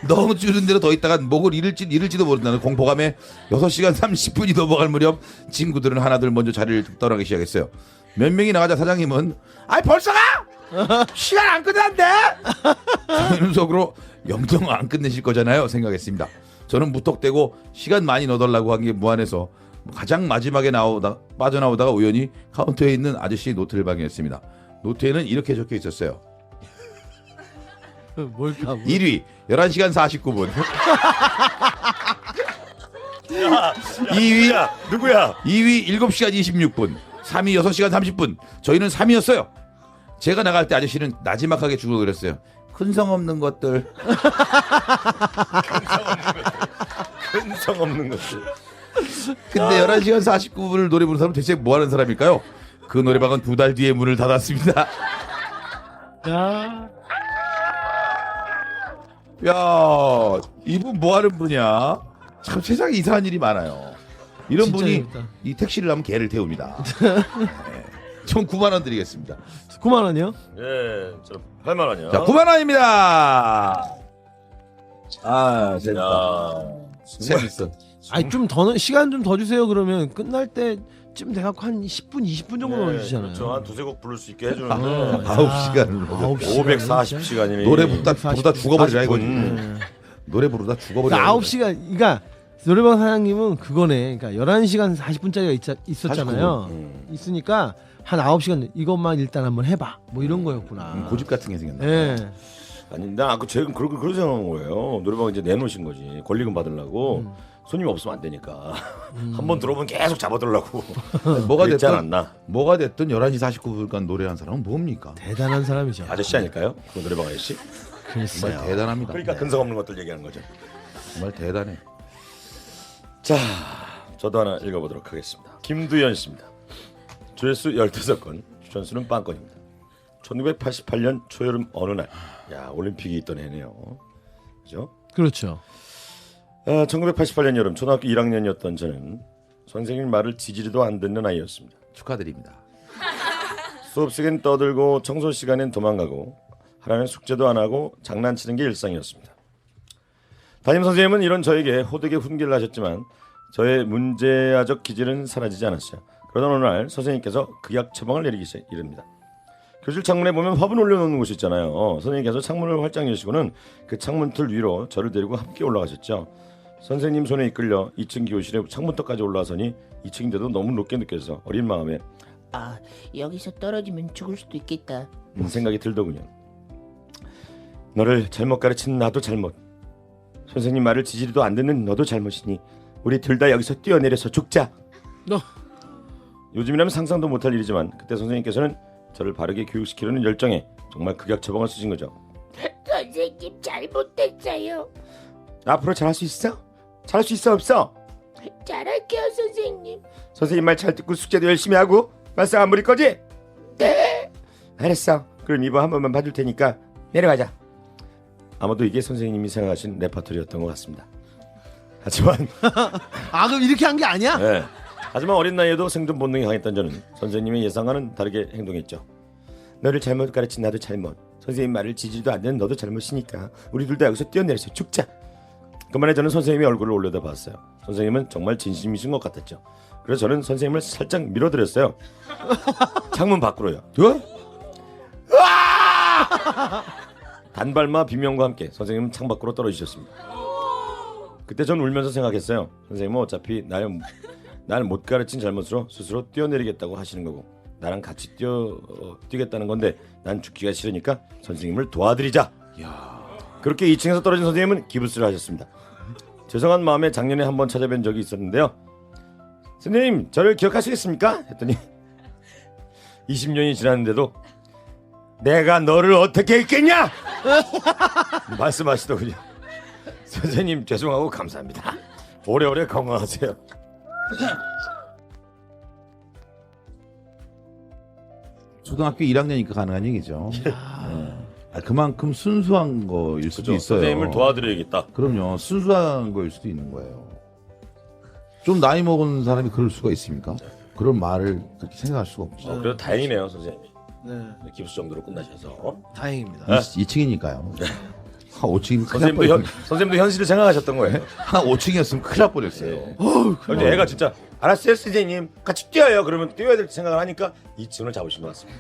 너무 줄은 대로 더 있다간 목을 잃을지도 모른다는 공포감에 6시간 30분이 넘어갈 무렵 친구들은 하나둘 먼저 자리를 떠나기 시작했어요. 몇 명이 나가자 사장님은 아이 벌써 가? 시간 안 끝났는데? 저희는 속으로 영영 안 끝내실 거잖아요 생각했습니다. 저는 무턱대고 시간 많이 넣어달라고 한 게 무안해서 가장 마지막에 빠져나오다가 우연히 카운터에 있는 아저씨 노트를 발견했습니다. 노트에는 이렇게 적혀 있었어요. 뭘까? 1위 11시간 49분. 2위 누구야? 2위 7시간 26분. 3위 6시간 30분. 저희는 3위였어요. 제가 나갈 때 아저씨는 나지막하게 죽어 그랬어요. 근성 없는 것들. 근성 없는 것들. 근데 11시간 49분을 노래 부르는 사람은 대체 뭐 하는 사람일까요? 그 노래방은 2달 뒤에 문을 닫았습니다. 야, 이분 뭐 하는 분이야? 참 세상에 이상한 일이 많아요. 이런 분이 재밌다. 이 택시를 하면 개를 태웁니다. 네. 총 9만 원 드리겠습니다. 9만 원이요? 예, 저 8만 원이요. 자, 9만 원입니다. 아, 재밌다. 재밌어. 아니 좀 더 시간 좀 더 주세요. 그러면 끝날 때쯤 돼갖고 한 10분, 20분 정도 넣어주잖아요. 그렇죠. 한 두세 곡 부를 수 있게 해주는데 9시간을 540시간이면 노래 부르다 죽어버리자 이거지. 노래 부르다 죽어버리자. 그러니까 9시간, 그러니까 노래방 사장님은 그거네. 그러니까 11시간 40분짜리가 있었잖아요. 있으니까 한 9시간 이것만 일단 한번 해봐. 뭐 이런 거였구나. 고집 같은 게 생겼나. 예. 아니 나 아까 제가 그런 생각한 거예요. 노래방 이제 내놓으신 거지. 권리금 받으려고. 손님 없으면 안 되니까. 한 번 들어오면 계속 잡아들라고. 뭐가 그랬지 됐든 않았나? 뭐가 됐든 11시 49분간 노래한 사람은 뭡니까? 대단한 사람이죠. 아저씨 아닐까요? 그 노래방 아저씨? 정말 대단합니다. 그러니까 근성 없는 것들 얘기하는 거죠. 정말 대단해. 자, 저도 하나 읽어보도록 하겠습니다. 김두현 씨입니다. 조회수 15건, 추천수는 빵건입니다. 1988년 초여름 어느 날, 야 올림픽이 있던 해네요. 그죠? 그렇죠. 1988년 여름 초등학교 1학년이었던 저는 선생님 말을 지지리도 안 듣는 아이였습니다. 축하드립니다. 수업 시간 떠들고 청소 시간엔 도망가고 하라는 숙제도 안 하고 장난치는 게 일상이었습니다. 담임 선생님은 이런 저에게 호되게 훈계를 하셨지만 저의 문제아적 기질은 사라지지 않았어요. 그러던 어느 날 선생님께서 극약 처방을 내리기 이릅니다. 교실 창문에 보면 화분 올려놓는 곳이 있잖아요. 선생님께서 창문을 활짝 여시고는 그 창문틀 위로 저를 데리고 함께 올라가셨죠. 선생님 손에 이끌려 2층 교실에 창문턱까지 올라서니 2층인데도 너무 높게 느껴져서 어린 마음에 아, 여기서 떨어지면 죽을 수도 있겠다. 생각이 들더군요. 너를 잘못 가르친 나도 잘못, 선생님 말을 지지리도 안 듣는 너도 잘못이니 우리 둘 다 여기서 뛰어내려서 죽자. 요즘이라면 상상도 못할 일이지만 그때 선생님께서는 저를 바르게 교육시키려는 열정에 정말 극약 처방을 쓰신 거죠. 선생님 잘못됐어요. 앞으로 잘할 수 있어? 잘할 수 있어 없어? 잘할게요 선생님. 선생님 말 잘 듣고 숙제도 열심히 하고 말썽 안 부릴 거지? 네. 알았어. 그럼 이번 한 번만 봐줄 테니까 내려가자. 아마도 이게 선생님이 생각하신 레퍼토리였던 것 같습니다. 하지만 아 그럼 이렇게 한 게 아니야? 네. 하지만 어린 나이에도 생존 본능이 강했던 저는 선생님의 예상과는 다르게 행동했죠. 너를 잘못 가르친 나도 잘못, 선생님 말을 지지도 않는 너도 잘못이니까 우리 둘 다 여기서 뛰어내려서 죽자. 그만에 저는 선생님의 얼굴을 올려다봤어요. 선생님은 정말 진심이신 것 같았죠. 그래서 저는 선생님을 살짝 밀어드렸어요. 창문 밖으로요. 단발마 비명과 함께 선생님은 창 밖으로 떨어지셨습니다. 그때 전 울면서 생각했어요. 선생님은 어차피 날 못 가르친 잘못으로 스스로 뛰어내리겠다고 하시는 거고 나랑 같이 뛰겠다는 건데 난 죽기가 싫으니까 선생님을 도와드리자. 그렇게 2층에서 떨어진 선생님은 기부스를 하셨습니다. 죄송한 마음에 작년에 한번 찾아뵌 적이 있었는데요. 선생님 저를 기억하시겠습니까? 했더니 20년이 지났는데도 내가 너를 어떻게 했겠냐? 말씀하시더군요. 선생님 죄송하고 감사합니다. 오래오래 건강하세요. 초등학교 1학년이니까 가능한 얘기죠. 네. 그만큼 순수한 거일 수도 있어요. 선생님을 도와드려야겠다. 그럼요. 순수한 거일 수도 있는 거예요. 좀 나이 먹은 사람이 그럴 수가 있습니까? 그런 말을 그렇게 생각할 수가 없죠. 그래도 다행이네요 선생님이. 네. 기부스 정도로 끝나셔서. 다행입니다. 2층이니까요. 한 5층이면 선생님도 현실을 생각하셨던 거예요. 한 5층이었으면 큰일 날 뻔했어요. 근데 애가 진짜 알았어요 선생님 같이 뛰어요. 그러면 뛰어야 될 생각을 하니까 2층을 잡으신 것 같습니다.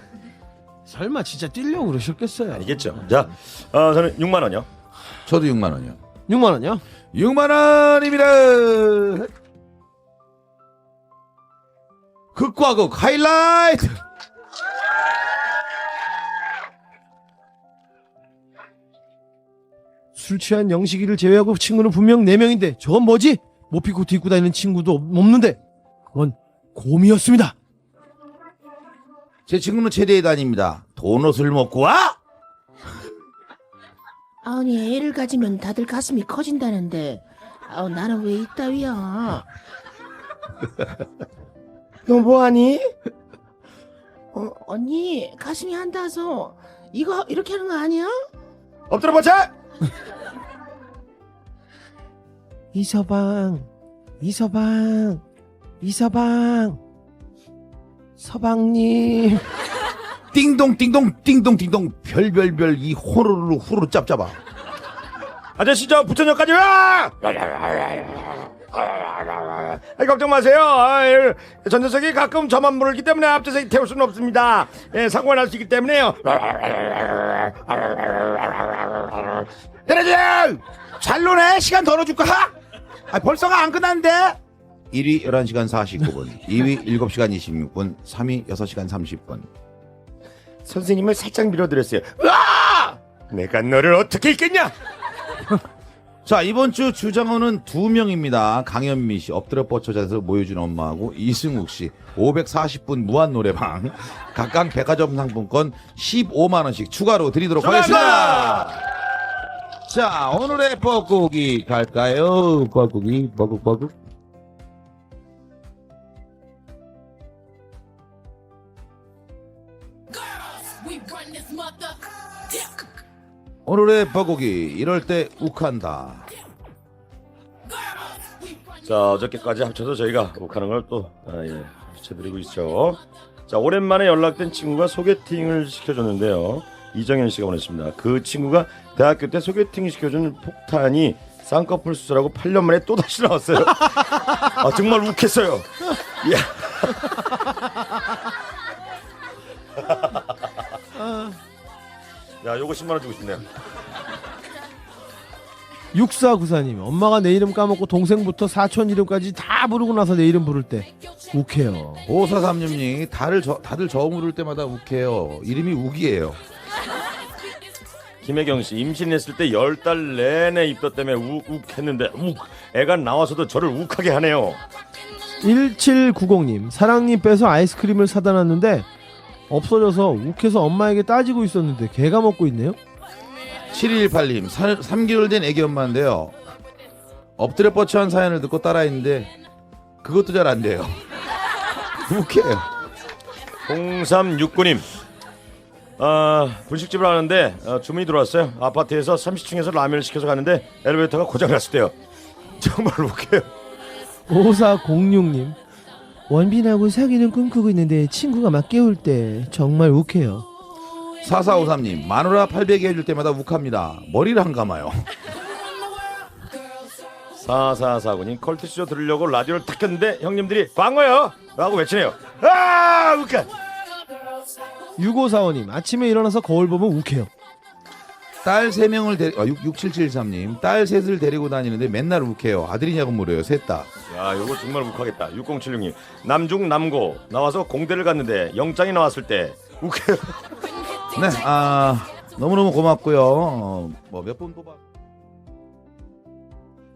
설마 진짜 뛰려고 그러셨겠어요? 아니겠죠. 자, 저는 6만 원이요. 저도 6만 원이요. 6만 원이요? 6만 원입니다. 극과 극 하이라이트. 술 취한 영식이를 제외하고 친구는 분명 4명인데 저건 뭐지? 모피코트 입고 다니는 친구도 없는데 그건 곰이었습니다. 제 친구는 체대에 다닙니다. 도넛을 먹고 와? 아니 애를 가지면 다들 가슴이 커진다는데 나는 왜 이따위야? 너 뭐하니? 언니 가슴이 한다서 이거 이렇게 하는 거 아니야? 엎드려 보자. 이서방 서방님 띵동 띵동 띵동 띵동 별별별 이 호로로 후루 짭짭아. 아저씨 저 부천역까지 와. 걱정 마세요. 전재석이 가끔 저만 모르기 때문에 앞좌석에 태울 수는 없습니다. 사고가 날 수 있기 때문에요. 때려줘! 잘 노네. 시간 더 넣어줄까? 벌써가 안 끝났는데? 1위 11시간 49분, 2위 7시간 26분, 3위 6시간 30분. 선생님을 살짝 밀어드렸어요. 으아! 내가 너를 어떻게 잊겠냐? 자, 이번 주 주장원은 2명입니다. 강현미 씨, 엎드려 뻗쳐 자서 모여준 엄마하고 이승욱 씨, 540분 무한 노래방. 각각 백화점 상품권 15만원씩 추가로 드리도록 하겠습니다. 자, 오늘의 뻐꾸기 갈까요? 뻐꾸기, 뻐꾹. 오늘의 뻐꾸기, 이럴 때 욱한다. 자, 어저께까지 합쳐서 저희가 욱하는 걸 또 붙여드리고 있죠. 자, 오랜만에 연락된 친구가 소개팅을 시켜줬는데요. 이정현 씨가 보냈습니다. 그 친구가 대학교 때 소개팅 시켜준 폭탄이 쌍꺼풀 수술하고 8년 만에 또다시 나왔어요. 아, 정말 욱했어요. 야, 요거 10만 원 주고 싶네요. 6494님, 엄마가 내 이름 까먹고 동생부터 사촌 이름까지 다 부르고 나서 내 이름 부를 때 욱해요. 5436님, 다들 저 부를 때마다 욱해요. 이름이 욱이에요. 김혜경 씨, 임신했을 때 10달 내내 입덧 때문에 욱했는데 애가 나와서도 저를 욱하게 하네요. 1790님, 사랑님 빼서 아이스크림을 사다 놨는데 없어져서 욱해서 엄마에게 따지고 있었는데 걔가 먹고 있네요. 7118님, 3개월 된 애기 엄마인데요. 엎드려 뻗쳐한 사연을 듣고 따라했는데 그것도 잘 안 돼요. 욱해요. 0369님, 분식집을 하는데 주문이 들어왔어요. 아파트에서 30층에서 라면을 시켜서 가는데 엘리베이터가 고장났을 때요. 정말 욱해요. 5406님, 원빈하고 사귀는 꿈꾸고 있는데 친구가 막 깨울 때 정말 욱해요. 4453님, 마누라 800에 해줄 때마다 욱합니다. 머리를 안 감아요. 4449님, 컬투쇼 들으려고 라디오를 탁 켰는데 형님들이 광어요! 라고 외치네요. 아, 욱해! 6545님, 아침에 일어나서 거울 보면 욱해요. 딸 3명을 6773님, 딸 셋을 데리고 다니는데 맨날 욱해요. 아들이냐고 물어요. 셋 다. 야, 이거 정말 욱하겠다. 6076님, 남중 남고 나와서 공대를 갔는데 영장이 나왔을 때 욱해요. 네, 너무너무 고맙고요. 몇 분 뽑아.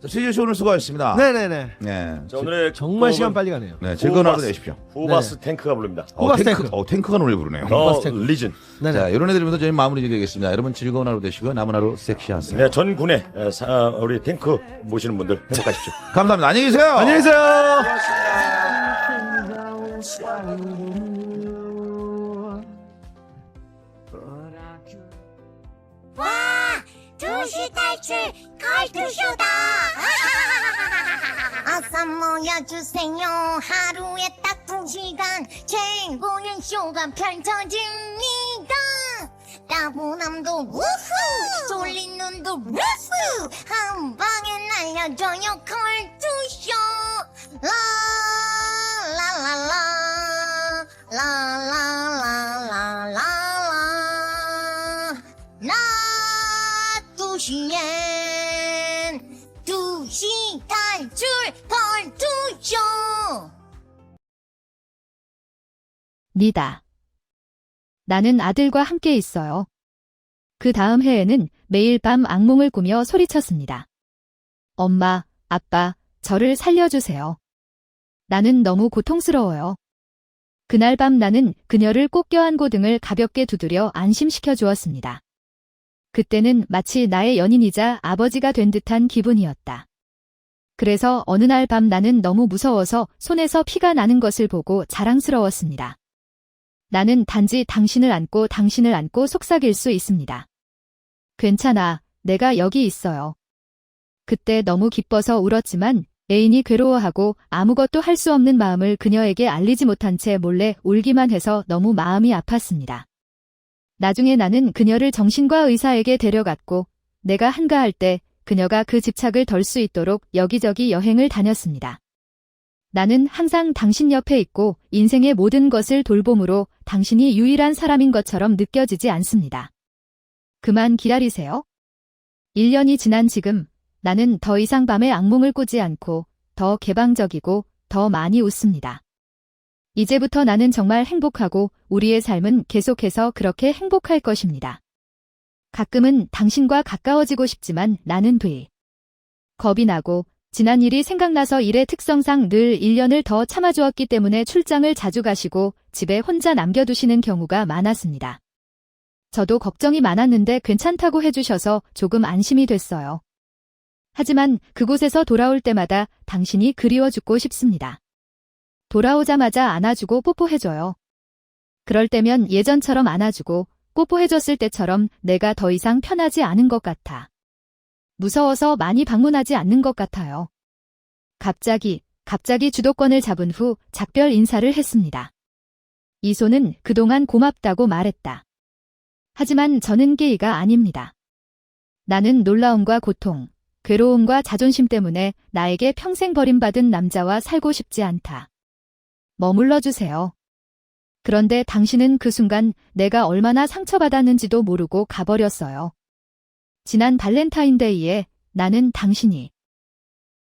자, 최지우 씨 오늘 수고하셨습니다. 네네네. 네. 자, 오늘의 정말 곡은 시간 빨리 가네요. 네, 즐거운 하루 되십시오. 후바스 탱크가 부릅니다. 후바스 탱크. 탱크가 노래 부르네요. 리즌. 네네. 자, 이런 애들부터 저희 마무리 지어야겠습니다. 여러분 즐거운 하루 되시고요. 남은 하루 섹시하세요. 네, 전 군에 우리 탱크 모시는 분들 행복하십시오. 감사합니다. 안녕히 계세요. 안녕히 계세요. 와, 2시 탈출 컬투쇼다. 어서 모여주세요. 하루에 딱 2시간 최고의 쇼가 펼쳐집니다. 따분함도 우후, 졸린 눈도 우후, 한 방에 날려줘요 컬투쇼. 라라라라 라라라라라라 나 2시엔 2시 탈출 컬투쇼. 니다. 나는 아들과 함께 있어요. 그 다음 해에는 매일 밤 악몽을 꾸며 소리쳤습니다. 엄마, 아빠, 저를 살려주세요. 나는 너무 고통스러워요. 그날 밤 나는 그녀를 꼭 껴안고 등을 가볍게 두드려 안심시켜 주었습니다. 그때는 마치 나의 연인이자 아버지가 된 듯한 기분이었다. 그래서 어느 날 밤 나는 너무 무서워서 손에서 피가 나는 것을 보고 자랑스러웠습니다. 나는 단지 당신을 안고 속삭일 수 있습니다. 괜찮아, 내가 여기 있어요. 그때 너무 기뻐서 울었지만 애인이 괴로워하고 아무것도 할 수 없는 마음을 그녀에게 알리지 못한 채 몰래 울기만 해서 너무 마음이 아팠습니다. 나중에 나는 그녀를 정신과 의사에게 데려갔고 내가 한가할 때 그녀가 그 집착을 덜 수 있도록 여기저기 여행을 다녔습니다. 나는 항상 당신 옆에 있고 인생의 모든 것을 돌봄으로 당신이 유일한 사람인 것처럼 느껴지지 않습니다. 그만 기다리세요. 1년이 지난 지금 나는 더 이상 밤에 악몽을 꾸지 않고 더 개방적이고 더 많이 웃습니다. 이제부터 나는 정말 행복하고 우리의 삶은 계속해서 그렇게 행복할 것입니다. 가끔은 당신과 가까워지고 싶지만 나는 겁이 나고 지난 일이 생각나서 일의 특성상 늘 1년을 더 참아주었기 때문에 출장을 자주 가시고 집에 혼자 남겨두시는 경우가 많았습니다. 저도 걱정이 많았는데 괜찮다고 해주셔서 조금 안심이 됐어요. 하지만 그곳에서 돌아올 때마다 당신이 그리워 죽고 싶습니다. 돌아오자마자 안아주고 뽀뽀해줘요. 그럴 때면 예전처럼 안아주고 뽀뽀해줬을 때처럼 내가 더 이상 편하지 않은 것 같아. 무서워서 많이 방문하지 않는 것 같아요. 갑자기 주도권을 잡은 후 작별 인사를 했습니다. 이소는 그동안 고맙다고 말했다. 하지만 저는 게이가 아닙니다. 나는 놀라움과 고통, 괴로움과 자존심 때문에 나에게 평생 버림받은 남자와 살고 싶지 않다. 머물러 주세요. 그런데 당신은 그 순간 내가 얼마나 상처받았는지도 모르고 가버렸어요. 지난 발렌타인데이에 나는 당신이